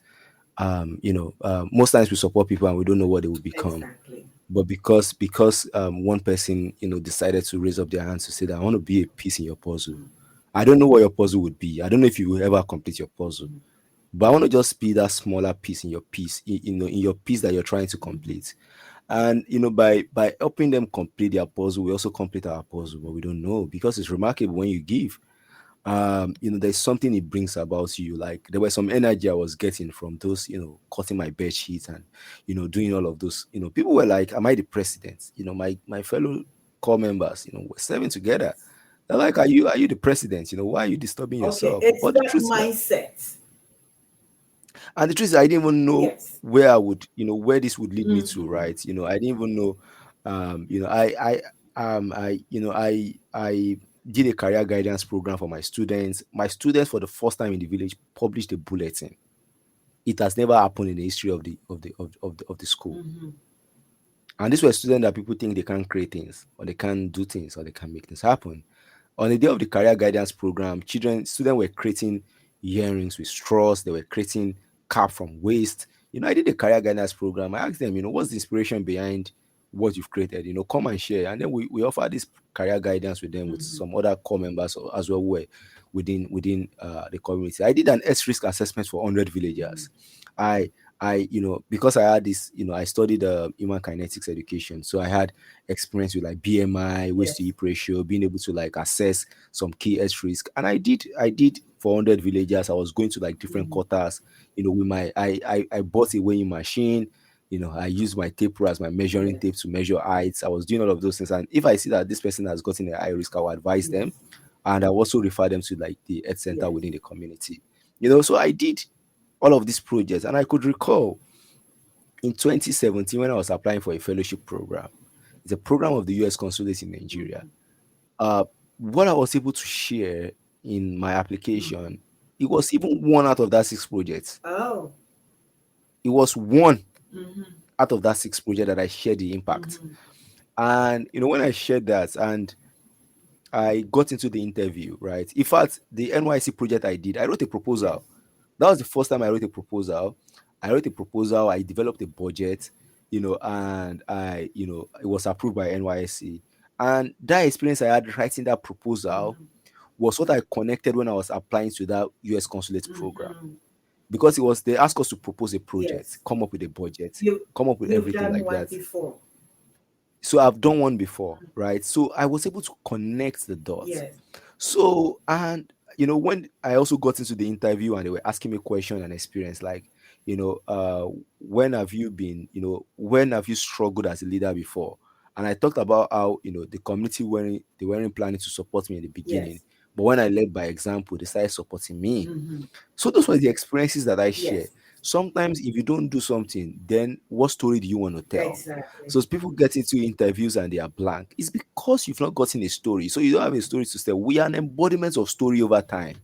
most times we support people and we don't know what they will become. Exactly. But because one person, decided to raise up their hands to say that I want to be a piece in your puzzle. I don't know what your puzzle would be. I don't know if you will ever complete your puzzle. But I want to just be that smaller piece in your piece, in your piece that you're trying to complete. And by helping them complete their puzzle, we also complete our puzzle, but we don't know because it's remarkable when you give. There's something it brings about you. Like there was some energy I was getting from those, cutting my bed sheets and doing all of those. People were like, "Am I the president?" My fellow core members, we're serving together. They're like, "Are you the president? Why are you disturbing Okay, yourself?" it's But the that truth is that mindset. and the truth is, I didn't even know Yes. where I would, where this would lead me to, Mm-hmm. right? I didn't even know. I did a career guidance program for my students. My students, for the first time in the village, published a bulletin. It has never happened in the history of the school. Mm-hmm. And these were students that people think they can't create things, or they can't do things, or they can make things happen. On the day of the career guidance program, students were creating earrings with straws. They were creating cap from waste. I did the career guidance program. I asked them, what's the inspiration behind what you've created? Come and share. And then we offer this career guidance with them with Mm-hmm. some other core members as well who were within the community. I did an S risk assessment for 100 Mm-hmm. villagers. I because I had this, I studied human kinetics education, so I had experience with like BMI, waste to Yes. heat ratio, being able to like assess some key health risk. And I did for 100 villagers. I was going to like different Mm-hmm. quarters, with my I bought a weighing machine. I used my tape as my measuring Yes. tape to measure heights. I was doing all of those things. And if I see that this person has gotten a high risk, I will advise them. Yes. And I also refer them to like the health center Yes. within the community. So I did all of these projects. And I could recall in 2017 when I was applying for a fellowship program. It's a program of the US Consulate in Nigeria. Mm-hmm. Uh, what I was able to share in my Mm-hmm. application, it was even one out of that six projects. Oh. It was one Mm-hmm. out of that six project that I shared the impact. Mm-hmm. And when I shared that and I got into the interview, right? In fact, the NYC project I wrote a Yes. proposal. That was the first time I wrote a proposal. I developed a budget, and it was approved by NYC. And that experience I had writing that proposal Mm-hmm. was what I connected when I was applying to that US consulate program. Mm-hmm. Because they asked us to propose a project, Yes. come up with a budget, You come up with you've everything done like one that. before. So I've done one before, right? So I was able to connect the dots. Yes. So, and when I also got into the interview and they were asking me question and experience, like, when have you been, when have you struggled as a leader before? And I talked about how, the community weren't planning to support me in the beginning, Yes. But when I led by example, they started supporting me. Mm-hmm. So those were the experiences that I share. Yes, Sometimes if you don't do something, then what story do you want to tell? exactly. So as people get into interviews and they are blank, it's because you've not gotten a story. So you don't have a story to tell. We are an embodiment of story over time.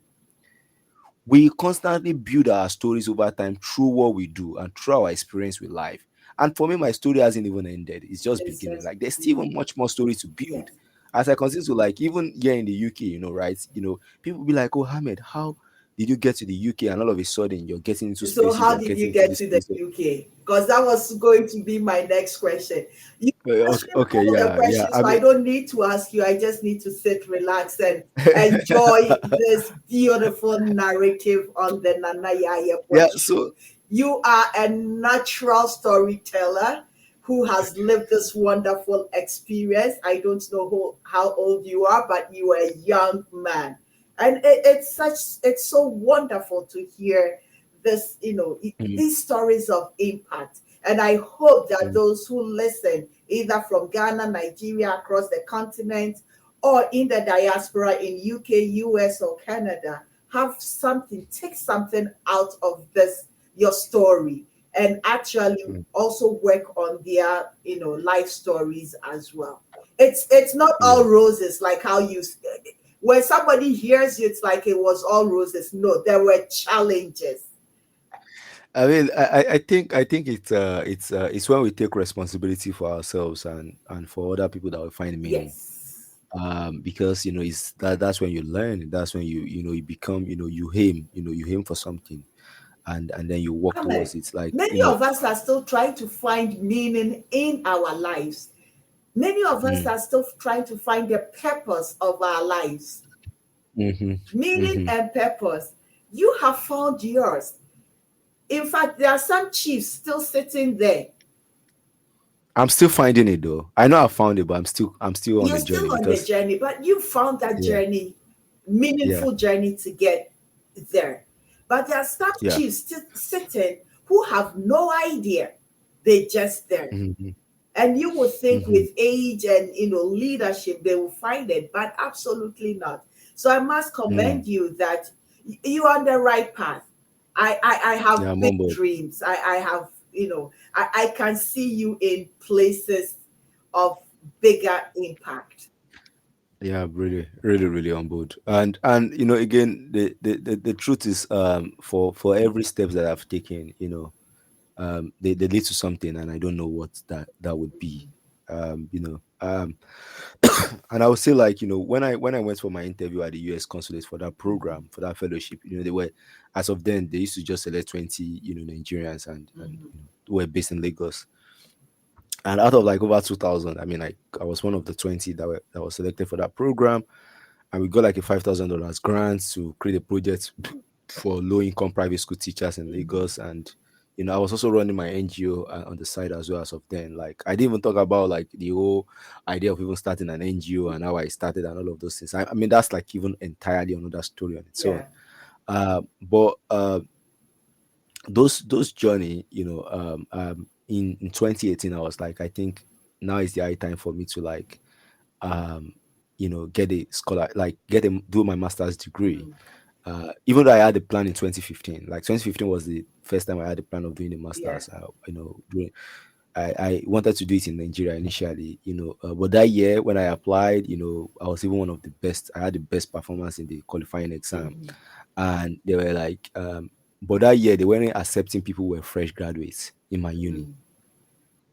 We constantly build our stories over time through what we do and through our experience with life. And for me, my story hasn't even ended. It's just It's beginning. just Like there's still even beginning. much more story to build. Yes. As I consider to, like, even here in the UK, right? People be like, "Oh, Ahmed, how did you get to the UK?" And all of a sudden you're getting into So spaces, how you're did getting you into get this to the place of, UK? Because that was going to be my next question. You okay, asked me okay, all the yeah. questions, I so I mean, don't need to ask you. I just need to sit, relax, and enjoy this beautiful narrative on the Nana Yaya Boy yeah, Show. so You are a natural storyteller who has lived this wonderful experience. I don't know how old you are, but you are a young man. And it's so wonderful to hear this, mm, these stories of impact. And I hope that mm, those who listen, either from Ghana, Nigeria, across the continent, or in the diaspora in UK, US, or Canada, have something, take something out of this, your story, and actually mm, also work on their, life stories as well. It's not yeah. all roses like how you when somebody hears you, it's like it was all roses. No, there were challenges. I mean, I think it's when we take responsibility for ourselves and for other people that we find meaning. Yes. Because it's that's when you learn. That's when you become, you aim for something, and then you work Ahmed, towards it. Like, many of us are still trying to find meaning in our lives. Many of us mm, are still trying to find the purpose of our lives. mm-hmm, Meaning mm-hmm. and purpose. You have found yours. In fact, there are some chiefs still sitting there. I'm still finding it though. I know I found it, but I'm still on You're the journey still on the because journey, but you found that yeah, journey, yeah, meaningful journey to get there. But there are some yeah, chiefs still sitting who have no idea. They're just there. mm-hmm, And you would think mm-hmm, with age and leadership they will find it, but absolutely not. So I must mm. commend you that you're on the right path. I Yeah, have I'm big on board. dreams. I have, I can see you in places of bigger impact. Yeah, really, really, really on board. And again, the truth is, for every steps that I've taken, they lead to something, and I don't know what that would be. Um, you know, um, and I would say, like, when I went for my interview at the US consulate for that Mhm, program, for that fellowship, they were, as of then, they used to just select 20, Nigerians, and mhm, who were based in Lagos. And out of like over 2,000, I mean, like, I was one of the 20 that was selected for that program, and we got like a $5,000 grant to create a project for low income private school teachers in mhm. Lagos. And I was also running my NGO on the side as well. As of then, like, I didn't even talk about like the whole idea of even starting an NGO and how I started and all of those things. I mean, that's like even entirely another story on its own. Yeah. But those journey, in 2018, I was like, I think now is the high time for me to, like, um get a scholar, like, do my master's degree. Mm, Even though I had a plan in 2015, like 2015 was the first time I had a plan of doing the yeah. master's. I wanted to do it in Nigeria initially, but that year when I applied, I was even one of the best. I had the best performance in the qualifying exam, Mhm, and they were like, but that year they weren't accepting people who were fresh graduates in my uni. mhm,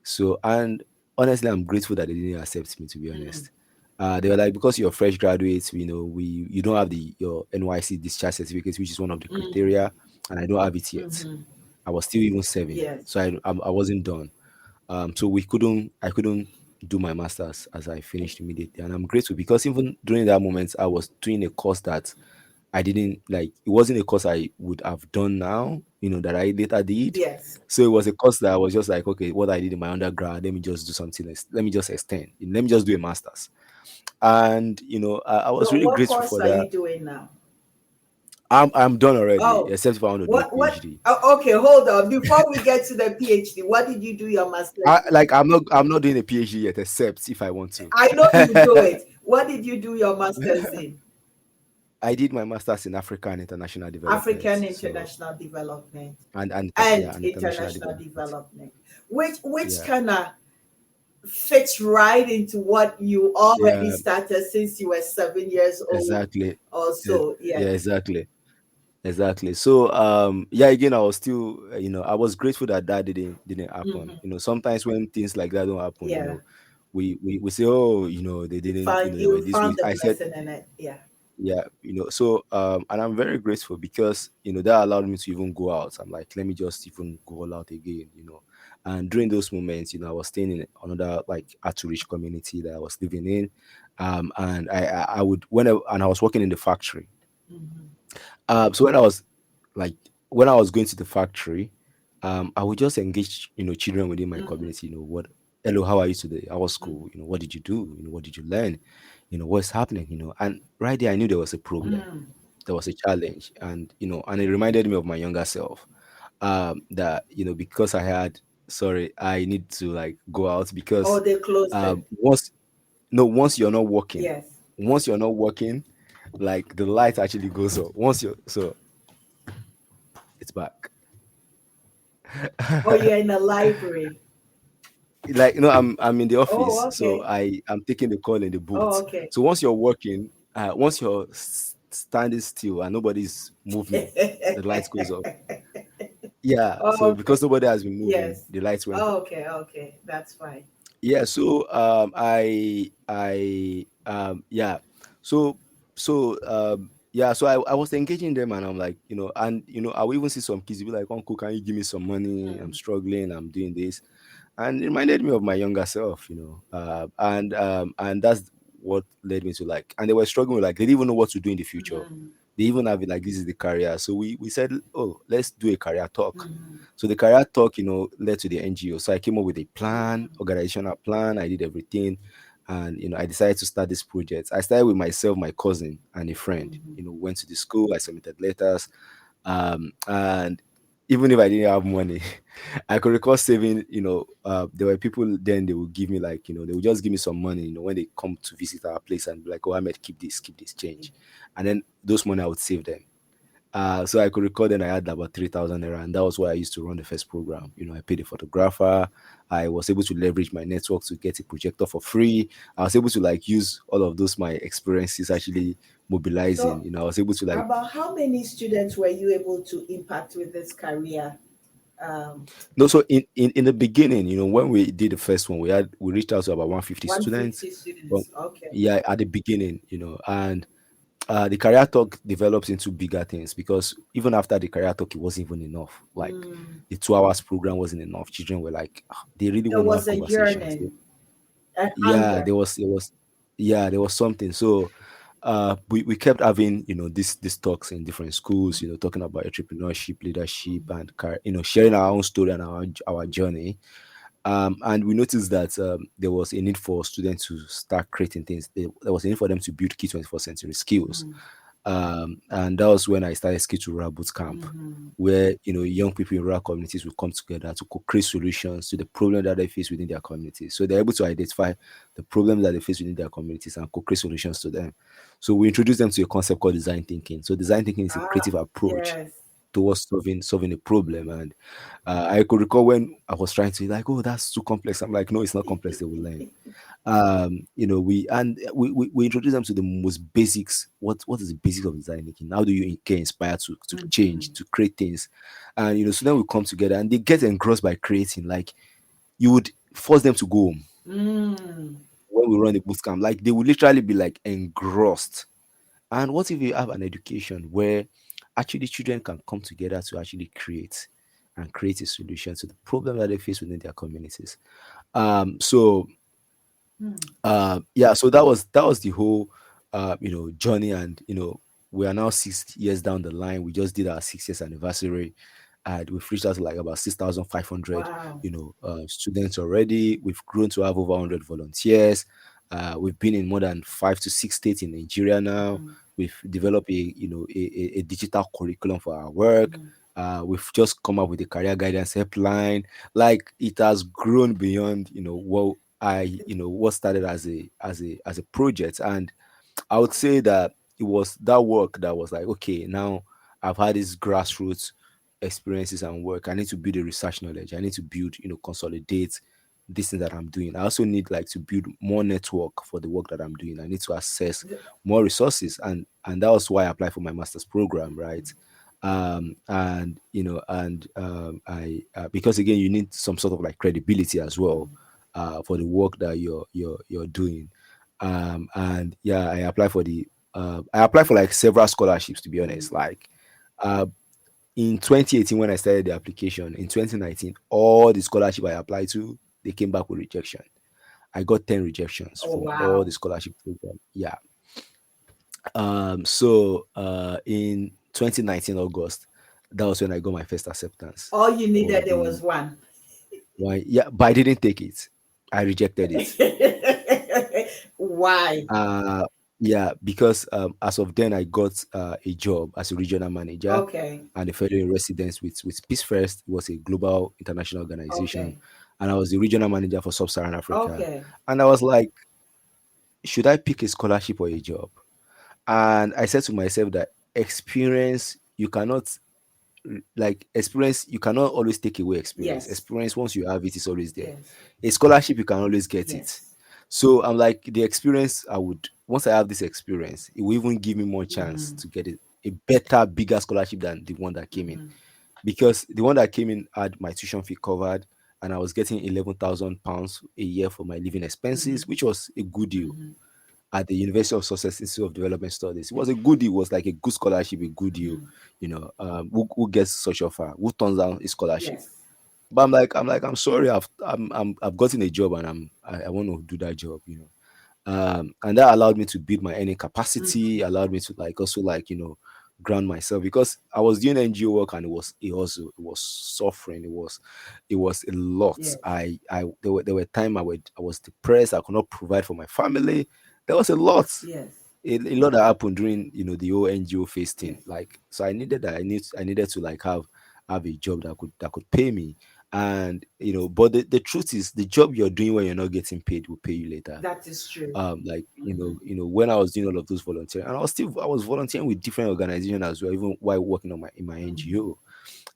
So, and honestly, I'm grateful that they didn't accept me, to be mhm, honest. They were like, because you're fresh graduates, you don't have your NYC discharge certificate, which is one of the mhm, criteria, and I don't have it yet. mhm. I was still even serving, Yes. so I wasn't done. So I couldn't do my masters as I finished immediately, and I'm grateful because even during that moment, I was doing a course that I didn't like. It wasn't a course I would have done now, that I later did. Yes. So it was a course that I was just like, okay, what I did in my undergrad, let me just do something else. Let me just extend. Let me just do a master's. And I was So really what grateful course for are that. you doing now? I'm done already, Oh, except if I want to do a what? PhD. Okay, hold on. Before we get to the PhD, what did you do your master's in? I'm not doing a PhD yet, except if I want to. I know you do it. What did you do your master's in? I did my master's in Africa and international development. African So international development yeah, and and international international development. development, which Yeah, kind of fits right into what you already yeah, started since you were 7 years old exactly. or so. Yeah, Yes. exactly. Exactly. So yeah, again, I was still I was grateful that that didn't happen. Hmm. Sometimes when things like that don't happen, Yeah. we say, oh, they You didn't, find they were you this way. found the I said, blessing in it. Yeah. yeah, so and I'm very grateful because that allowed me to even go out. I'm like, let me just even go all out again. And during those moments, I was staying in another like hard to reach community that I was living in. And I would whenever and I was working in the factory. Hmm. So like when I was going to the factory, I would just engage, children within my Hmm. community. What, hello, how are you today? How was Hmm. school? What did you do? What did you learn? What's happening? And right there, I knew there was a problem, Hmm. there was a challenge, and and it reminded me of my younger self. That because I had, sorry, I need to like go out Oh, because they closed it. once no, once you're not working, Yes. like the light actually goes off. Once you're so it's back. Oh, you're in a library. Like I'm in the Oh, office, so okay. I'm taking the call in the Oh, booth. okay. So once you're working, once you're standing still and nobody's moving, the lights goes off. Yeah, Oh, so okay. because nobody has been moving, Yes. the lights went Oh, off. okay. Okay. That's fine. Yeah, so yeah, so yeah, so I was engaging them, and I'm like, and I will even see some kids be like, uncle, can you give me some money? I'm Mm. struggling, I'm doing this. And it reminded me of my younger self, and that's what led me to like, and they were struggling with, like, they didn't even know what to do in the future. Mm. They even have it like, this is the career. So we said, oh, let's do a career talk. Mm. So the career talk, led to the NGO. So I came up with a plan, Mm. organizational plan. I did everything, and I decided to start this project. I started with myself, my cousin, and a friend. Mm. Went to the school. I submitted letters, and even if I didn't have money, I could recall saving. There were people then, they would give me like, they would just give me some money. When they come to visit our place and be like, oh, Ahmed, keep this change, and then those money I would save them. So I could record, and I had about 3,000 naira, and that was why I used to run the first program. I paid a photographer. I was able to leverage my network to get a projector for free. I was able to like use all of those my experiences actually mobilizing. So, I was able to like, about how many students were you able to impact with this career? Um, no. So in the beginning, when we did the first one, we reached out to about 150 students. 150 But students. Okay. yeah, at the beginning, and the career talk develops into bigger things, because even after the career talk, it wasn't even enough. Like, Mm. the 2 hours program wasn't enough. Children were like, they really There want to have was a conversations. yearning, a Yeah, hunger. there was yeah, there was something. So we kept having, these talks in different schools, talking about entrepreneurship, leadership, Mm. and sharing our own story and our journey. And we noticed that there was a need for students to start creating things. There was a need for them to build key 21st century skills. Mm. And that was when I started Skill to Rural Boot Camp, Mm. where young people in rural communities will come together to co-create solutions to the problem that they face within their communities. So they're able to identify the problems that they face within their communities and co-create solutions to them. So we introduced them to a concept called design thinking. So design thinking is a creative Ah, approach yes. towards solving a problem. And I could recall when I was trying to like, oh, that's too complex. I'm like, no, it's not complex. They will learn. We introduce them to the most basics. What is the basics of design thinking? How do you get inspired to change, Mhm. to create things? And so then we come together and they get engrossed by creating. Like, you would force them to go home Mm. when we run a boot camp. Like, they would literally be like engrossed. And what if you have an education where actually children can come together to actually create a solution to the problem that they face within their communities? So Mm. yeah, so that was the whole journey. And we are now 6 years down the line. We just did our 6 years anniversary, and we've reached out to like about 6,500 Wow. students already. We've grown to have over 100 volunteers. We've been in more than 5 to 6 states in Nigeria now. Mm. We've developed a digital curriculum for our work. Mm. We've just come up with a career guidance helpline. Like, it has grown beyond what started as a project. And I would say that was that work that was like, okay, now I've had these grassroots experiences and work. I need to build a research knowledge. I need to build, consolidate this thing that I'm doing. I also need like to build more network for the work that I'm doing. I need to access more resources, and that was why I applied for my master's program, right? And I because again you need some sort of like credibility as well for the work that you're doing. And yeah, I applied for like several scholarships, to be honest. Like uh in 2018 when I started the application, in 2019 all the scholarship I applied to, they came back with rejection. I got 10 rejections Oh, from all the wow. scholarship program. Yeah. So in 2019 August, that was when I got my first acceptance All you for needed, there was the one. why. Yeah, but I didn't take it. I rejected it. Why? Uh yeah, because as of then I got a job as a regional manager Okay. and a fellow in residence with Peace First. It was a global international organization, Okay. and I was the regional manager for Sub-Saharan Africa. Okay. And I was like, should I pick a scholarship or a job? And I said to myself that experience you cannot like experience you cannot always take away experience. Yes. Experience, once you have it, is always there. Yes. A scholarship you can always get it. Yes. So I'm like, the experience, I would, once I have this experience, it will even give me more chance Mm-hmm. to get a better, bigger scholarship than the one that came in. Mm-hmm. Because the one that came in had my tuition fee covered, and I was getting £11,000 a year for my living Mm-hmm. expenses, which was a good deal Mm-hmm. at the University of Sussex Institute of Development Studies. It was a good deal. It was like a good scholarship, a good deal. Mm-hmm. Who gets such offer? Who turns down a scholarship? Yes. But I'm sorry, I've gotten a job, and I want to do that job. And that allowed me to build my earning Mm-hmm. capacity. Allowed me to like also like ground myself, because I was doing NGO work, and it was suffering. It was a lot. Yes. There were times I was depressed. I could not provide for my family. There was a lot. Yes. A lot that happened during the whole NGO phase Yes. thing. Like, so I needed to like have a job that could pay me. And but the truth is, the job you're doing when you're not getting paid will pay you later. That is true. Like Mm-hmm. when I was doing all of those volunteering, and I was volunteering with different organizations as well, even while working on my in my Mm-hmm. NGO.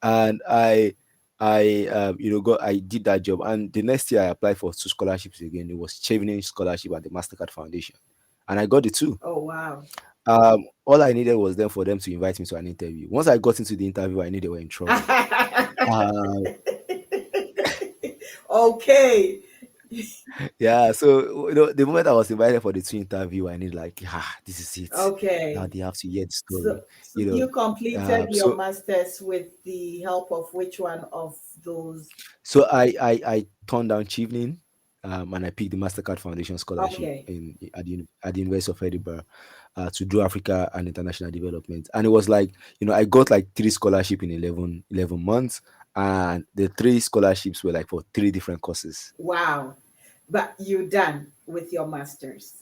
And I did that job, and the next year I applied for two scholarships again. It was Chevening scholarship at the Mastercard Foundation, and I got it too. Oh, wow. All I needed was them for them to invite me to an interview. Once I got into the interview, I knew they were in trouble. uh, Okay. yeah, so the moment I was invited for the two interview, I knew like, this is it. Now Okay. they have to hear the So, story. so you you know completed your so master's with the help of which one of those? so I turned down Chevening, and I picked the Mastercard Foundation scholarship Okay. at the University of Edinburgh, to do Africa and international development. And it was like, I got like three scholarship in 11 months, and the three scholarships were like for three different courses. Wow. But you done with your master's.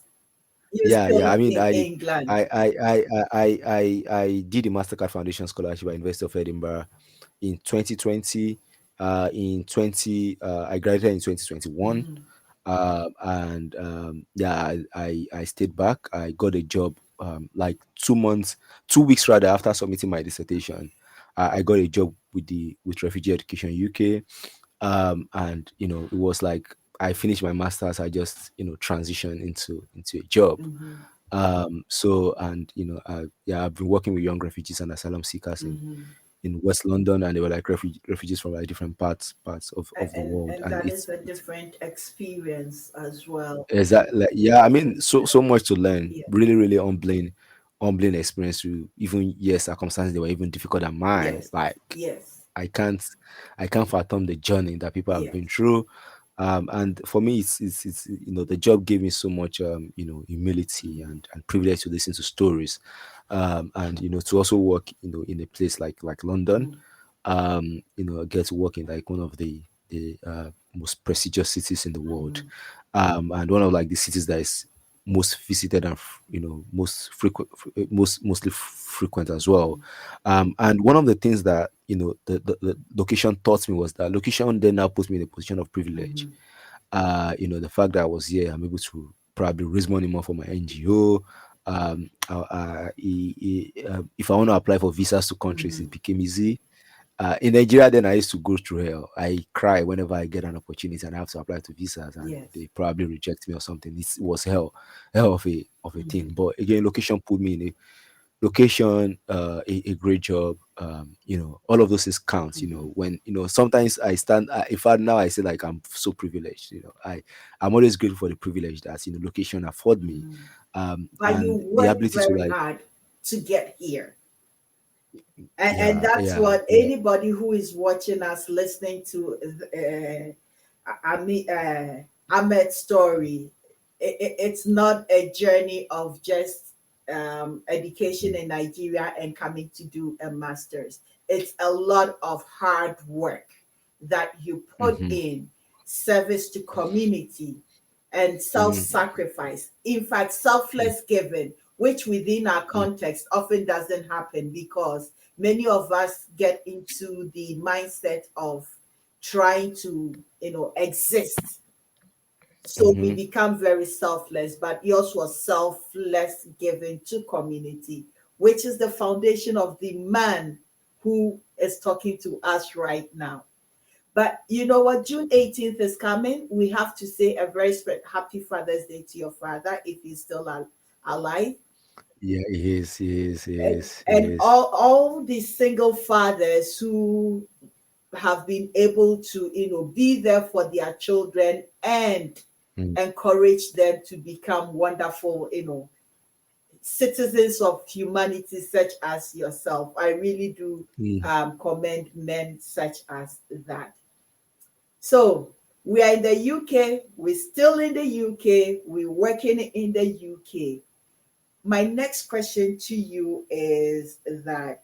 You're Yeah, still yeah. I not mean, in I England. I I I I did the Mastercard Foundation scholarship at University of Edinburgh in 2020. In 20 I graduated in 2021. Mhm. And yeah, I stayed back. I got a job, like 2 months, 2 weeks rather, after submitting my dissertation. I got a job with Refugee Education UK. And it was like I finished my masters. I just transitioned into a job. Mhm. So, and yeah, I've been working with young refugees and asylum seekers Mhm. in West London, and they were like refugees from like different parts of the And world. and And that is a different experience as well. exactly, yeah, I mean, so much to learn. Yeah. Really, really humbling experience. To even, yes, circumstances they were even difficult than mine. Yes. Like, Yes. I can't I can't fathom the journey that people have been Yes. through. And for me, it's the job gave me so much humility Mhm. and privilege to listen to stories, and to also work in a place like London. Mhm. I get to work in like one of the most prestigious cities in the world, Mhm. and one of like the cities that is most visited and mostly frequent as well. Mhm. And one of the things that the location taught me was that location then now puts me in a position of privilege. Mhm. The fact that I was here, I'm able to probably raise money more for my NGO. if I want to apply for visas to countries, Mm-hmm. it became easy. In Nigeria, then I used to go through hell. I cry whenever I get an opportunity and I have to apply to visas, and Yes. they probably reject me or something. It was hell of a thing. Mm-hmm. But again, location put me in a location, a great job. All of those things count. Mm-hmm. When sometimes I stand. In fact, now I say like I'm so privileged. I'm always grateful for the privilege that location afford me, Mm-hmm. But you and the worked ability to very like, hard to get here. And yeah, that's yeah, what yeah. anybody who is watching us, listening to Ahmed's story, it's not a journey of just education in Nigeria and coming to do a master's. It's a lot of hard work that you put Mm-hmm. in, service to community, and self-sacrifice. In fact, selfless giving, which within our context often doesn't happen because many of us get into the mindset of trying to, exist. So we Mm-hmm. become very selfless, but yours was selfless giving to community, which is the foundation of the man who is talking to us right now. But you know what? June 18th is coming. We have to say a very happy Father's Day to your father if he's still alive. Yeah, he is. He is. He And, is. He and is. all these single fathers who have been able to, be there for their children and Mm, encourage them to become wonderful, citizens of humanity such as yourself. I really do mm. commend men such as that. So we are in the UK, we're still in the UK, we're working in the UK. My next question to you is that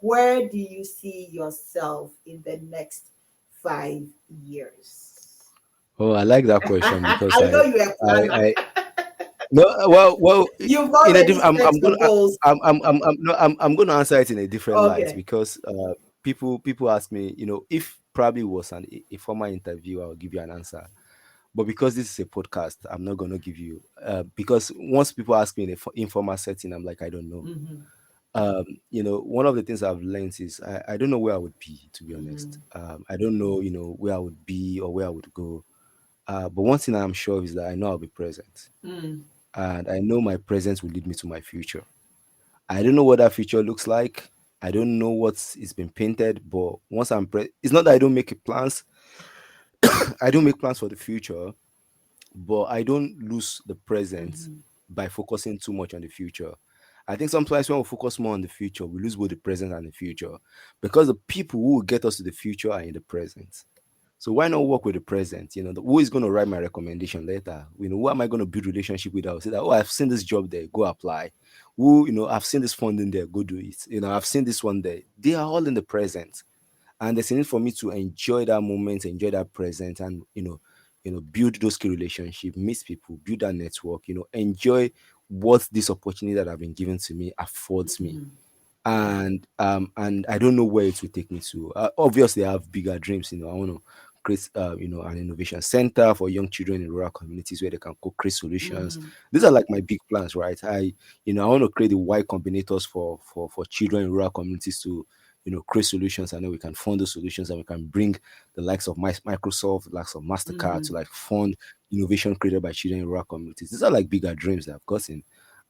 where do you see yourself in the next 5 years? Oh, I like that question because I know you're a planner. I no, well, You've in a already different, set your goals. no, I'm going to answer it in a different light Okay. because people ask me, if probably was a former interview, I'll give you an answer. But because this is a podcast, I'm not going to give you because once people ask me in a informal setting, I'm like, I don't know. Mm-hmm. One of the things I've learned is I don't know where I would be, to be honest. Mm-hmm. I don't know, where I would be or where I would go. But one thing I'm sure is that I know I'll be present, Mm-hmm. and I know my presence will lead me to my future. I don't know what that future looks like. I don't know what's it's been painted, but once it's not that I don't make plans. I don't make plans for the future, but I don't lose the present Mm-hmm. by focusing too much on the future. I think sometimes when we focus more on the future, we lose both the present and the future because the people who will get us to the future are in the present. So why not work with the present? Who is going to write my recommendation letter? Who am I going to build relationship with? I'll say that, oh, I've seen this job there, go apply. Who, I've seen this funding there, go do it. I've seen this one there. They are all in the present. And there's a need for me to enjoy that moment, enjoy that present, and build those key relationships, meet people, build that network, enjoy what this opportunity that have been given to me affords me. And I don't know where it will take me to. Obviously, I have bigger dreams. I want to create an innovation center for young children in rural communities where they can co-create solutions. Mm-hmm. These are like my big plans, right? I want to create the Y combinators for children in rural communities to create solutions, and then we can fund those solutions, and we can bring the likes of Microsoft, the likes of Mastercard to Mm-hmm. like fund innovation created by children in rural communities. These are like bigger dreams that I've gotten.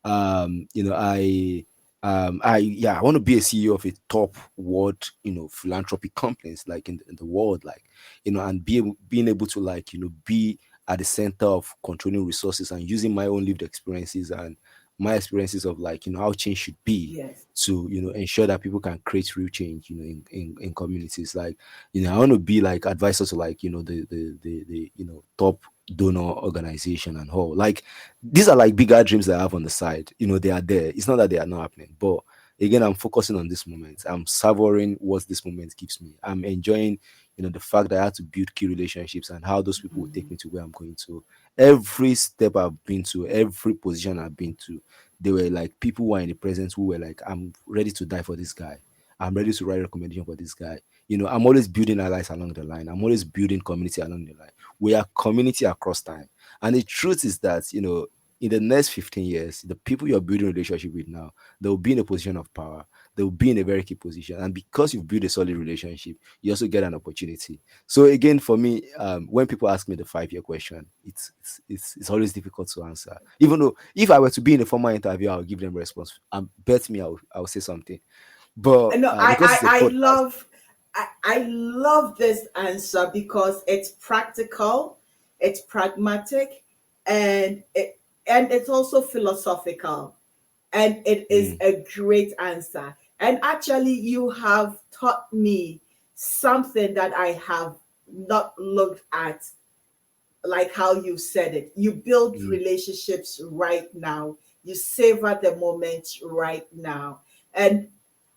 um you know i I want to be a CEO of a top world, philanthropy companies like in the world, like, and being able to like, be at the center of controlling resources and using my own lived experiences and my experiences of like, how change should be Yes. to, ensure that people can create real change, in communities. Like, I want to be like advisor to like, the top donor organization and all. Like, these are like bigger dreams that I have on the side. They are there. It's not that they are not happening, but again, I'm focusing on this moment. I'm savoring what this moment gives me. I'm enjoying, the fact that I had to build key relationships and how those people will take Mm-hmm. me to where I'm going to. Every step I've been to, every position I've been to, they were like people who are in the presence who were like, I'm ready to die for this guy. I'm ready to write a recommendation for this guy. I'm always building allies along the line. I'm always building community along the line. We are community across time. And the truth is that, in the next 15 years, the people you're building a relationship with now, they will be in a position of power. They will be in a very key position. And because you've built a solid relationship, you also get an opportunity. So again, for me, when people ask me the 5-year question, it's always difficult to answer. Even though if I were to be in a formal interview, I'll give them a response. Bet me, I'll say something. But No, because it's a podcast, I love this answer because it's practical, it's pragmatic, and it's also philosophical, and it is mm, a great answer. And actually, you have taught me something that I have not looked at, like how you said it. You build mm, relationships right now. You savor the moment right now. And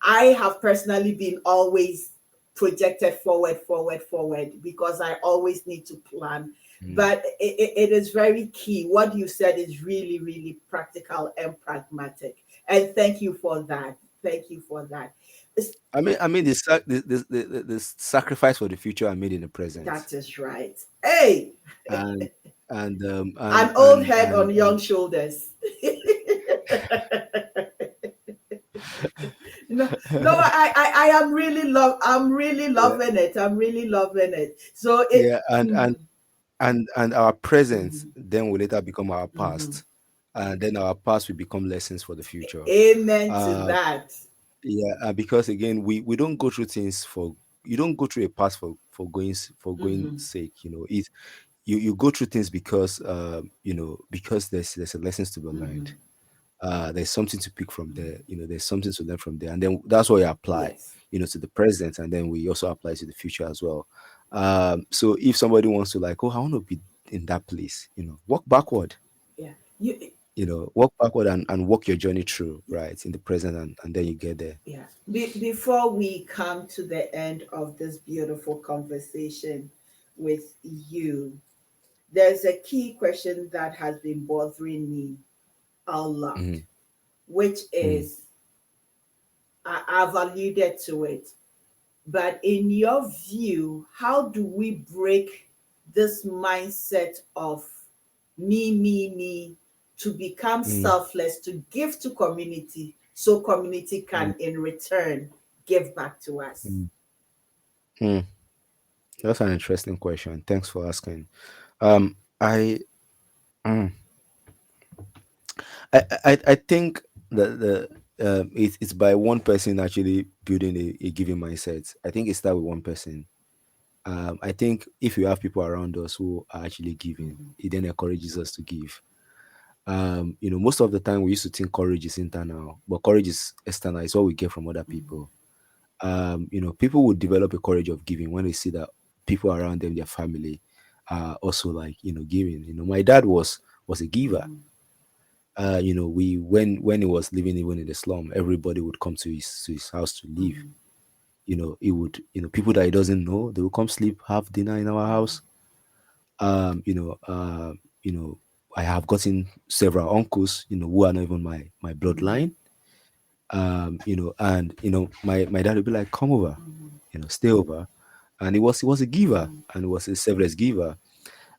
I have personally been always projected forward, forward, forward, because I always need to plan. mm. But it is very key. What you said is really, really practical and pragmatic. And thank you for that. Thank you for that. It's- I mean, the sacrifice for the future I made in the present, That is right. Hey, and and an old head on young shoulders. No, no, I am really I'm really yeah, loving it. I'm really loving it. So it. yeah, and our present Mhm, then will later become our mhm. past, and then our past will become lessons for the future. Amen to Uh, that. yeah, because again, we don't go through things for you don't go through a past for going Mhm, sake. You go through things because because there's a lessons to be learned. mhm, There's something to pick from mhm. there. There's something to learn from there, and then that's what you apply, Yes. to the present, and then we also apply to the future as well. So if somebody wants to like, oh, I want to be in that place, walk backward, Yeah. You. walk backward and walk your journey through, right, in the present, and then you get there. Yeah. Before we come to the end of this beautiful conversation with you, there's a key question that has been bothering me a lot, Mm-hmm. which Mm-hmm. is I've alluded to it. But in your view, how do we break this mindset of me, to become selfless, to give to community so community can in return give back to us? Mm-hmm. That's an interesting question. Thanks for asking. I mm, I think that it's by one person actually building a given mindset. I think it starts with one person. I think if you have people around us who are actually giving, Mhm, it then encourages us to give. Most of the time we used to think courage is internal, but courage is external. It's what we get from other mhm, people. People would develop a courage of giving when they see that people around them, their family, are also like giving. My dad was a giver. mhm, We when he was living even in the slum, everybody would come to his house to live. mhm, He would, people that he doesn't know, they will come sleep, have dinner in our mhm, house. Um, you know, uh, you know, I have gotten several uncles, who are not even my mhm, bloodline. And my dad would be like, come over, mhm, stay over. And he was a giver, mhm, and he was a selfless giver.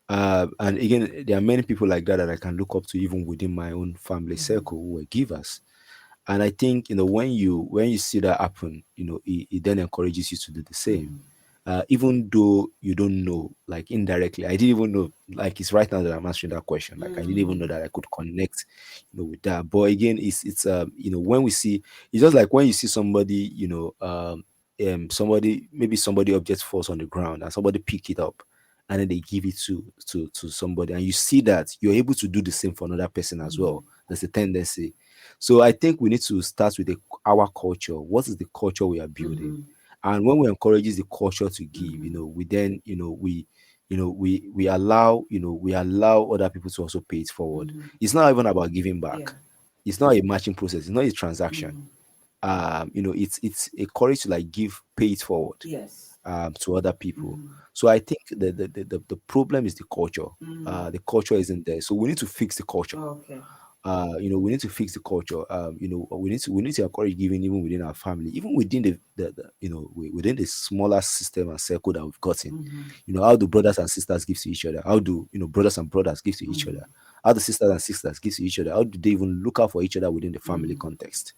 And again, there are many people like that I can look up to even within my own family mhm, circle who were givers. And I think when you see that happen, it then encourages you to do the same. mhm, Even though you don't know, like indirectly, I didn't even know, like it's right now that I'm answering that question. Like I didn't even know mhm, that I could connect, with that. But again, it's when we see, it's just like when you see somebody, somebody, maybe somebody object falls on the ground and somebody pick it up and then they give it to somebody, and you see that you're able to do the same for another person as mhm, well. There's a tendency. So I think we need to start with our culture. What is the culture we are building? mhm, And when we encourages the culture to give, mhm, we then, we allow other people to also pay it forward. mhm. It's not even about giving back. Yeah. It's not a matching process. It's not a transaction. Mhm. It's a courage to like pay it forward, Yes. to other people. Mhm, So I think the problem is the culture. mhm. The culture isn't there. So we need to fix the culture. Okay. We need to fix the culture. We need to encourage giving even within our family, even within within the smaller system and circle that we've gotten. Mhm, How do brothers and sisters give to each other? How do brothers and brothers give to each mhm, other? how the sisters and sisters give to each other, how do they even look out for each other within the family context.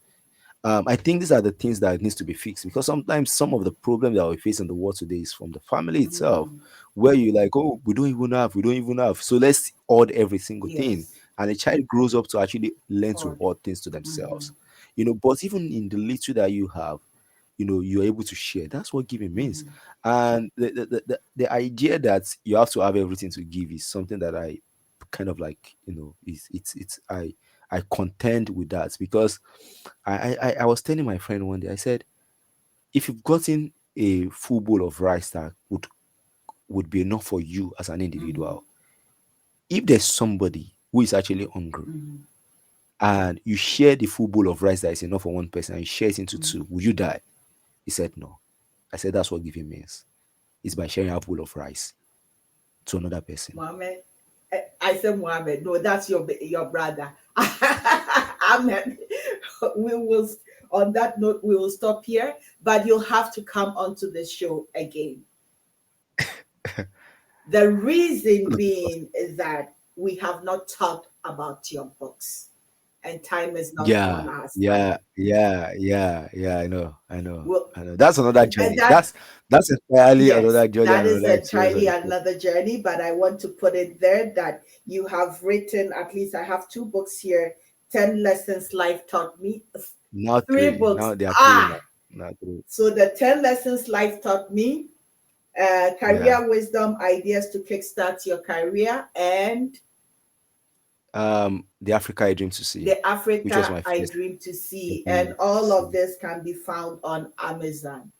I think these are the things that needs to be fixed, because sometimes some of the problems that we face in the world today is from the family itself, where you like, oh, we don't even have, so let's hoard every single thing, Yes. and a child grows up to actually learn to Odd. hoard things to themselves. But even in the little that you have, you're able to share. That's what giving means. And the idea that you have to have everything to give is something that I kind of like, is it's I contend with that, because I was telling my friend one day, I said, if you've gotten a full bowl of rice that would be enough for you as an individual, if there's somebody who is actually hungry and you share the full bowl of rice that is enough for one person and you share it into two, would you die? He said no. I said, that's what giving means. It's by sharing a bowl of rice to another person. Mohammed, I said Mohammed. No, that's your brother. Ahmed. We will. On that note, we will stop here. But you'll have to come onto the show again. The reason being is that we have not talked about your books, and time is not on Yeah, our side. yeah. Well, I know. That's another and journey. That's entirely yes, another journey that and is another experience on entirely its own. another journey, but I want to put it there that you have written, at least I have two books here, 10 Lessons Life Taught Me, Now three three. books. Now there are three now. Ah, Now three. so the 10 Lessons Life Taught Me, Yeah. Career Wisdom, Ideas to Kickstart Your Career, and The Africa I Dream to See, The which was Africa my I first Dream to See. dream And to all of see. this can be found on Amazon.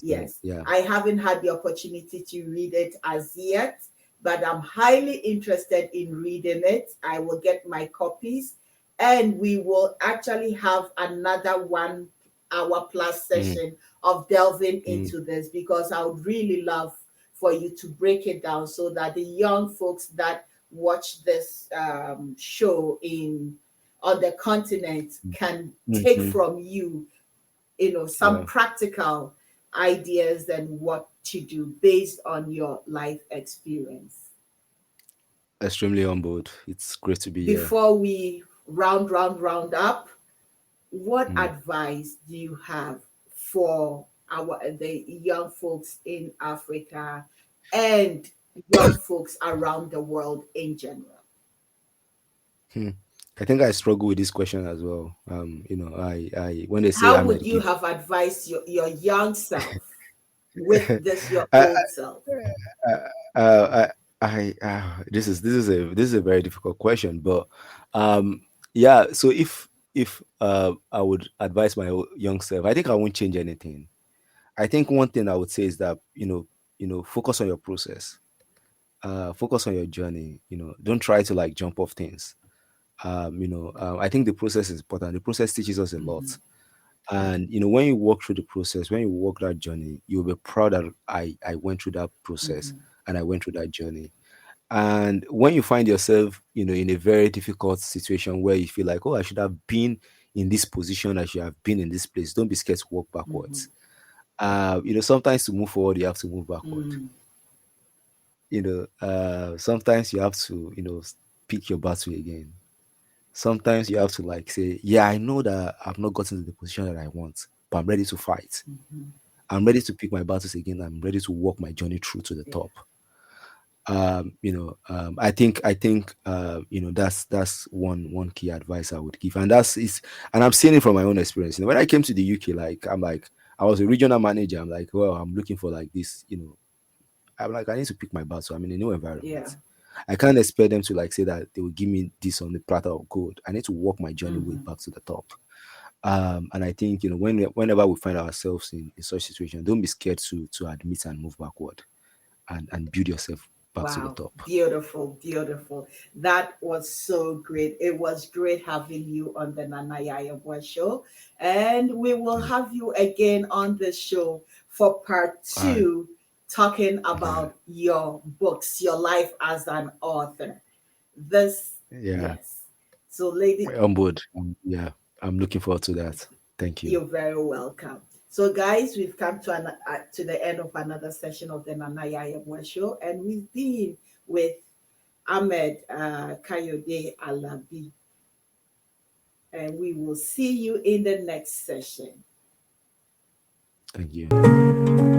Yes, Yeah. I haven't had the opportunity to read it as yet, but I'm highly interested in reading it. I will get my copies, and we will actually have another 1 hour plus Mm, session of delving mm, into this, because I would really love for you to break it down so that the young folks that watch this show in on the continent can take mhm. from you, some Yeah. practical ideas and what to do based on your life experience. Extremely humbled. It's great to be here. Before we round up, what Mm. advice do you have for the young folks in Africa and young folks around the world in general? Hmm. I think I struggle with this question as well. I when they say How would Ahmed, you give. have advised your young self with this your I, old self? uh, this is a very difficult question, but um, yeah. So if I would advise my young self, I think I won't change anything. I think one thing I would say is that focus on your process, focus on your journey. Don't try to like jump off things. I think the process is important. The process teaches us a lot. And when you walk through the process, when you walk that journey, you'll be proud that I went through that process and I went through that journey. And when you find yourself, in a very difficult situation where you feel like, oh, I should have been in this position, I should have been in this place, don't be scared to walk backwards. Sometimes to move forward, you have to move backward. Sometimes you have to, pick your battle again. Sometimes you have to like say, yeah, I know that I've not gotten to the position that I want, but I'm ready to fight. I'm ready to pick my battles again. I'm ready to walk my journey through to the Yeah. top. I think that's one key advice I would give, and and I'm seeing it from my own experience. When I came to the UK, I was a regional manager. I'm like, well, I'm looking for like this. I'm like, I need to pick my battle. I'm in a new Yeah. environment. I can't expect them to like say that they will give me this on the platter of gold. I need to walk my journey way back to the top. And I think whenever we find ourselves in such situation, don't be scared to admit and move backward and build yourself back to the Wow, top. beautiful, beautiful. That was so great. It was great having you on the Nana Yayabwa show. And we will Yeah. have you again on the show for part All right. two, talking Yeah. about your books, your life as an author. This, Yeah. yes. So, lady, On board. Yeah. I'm looking forward to that. Thank you. you're very welcome. So, guys, we've come to the end of another session of the Nana Yayabwa show, and we've been with Ahmed Kayode Alabi. And we will see you in the next session. Thank you.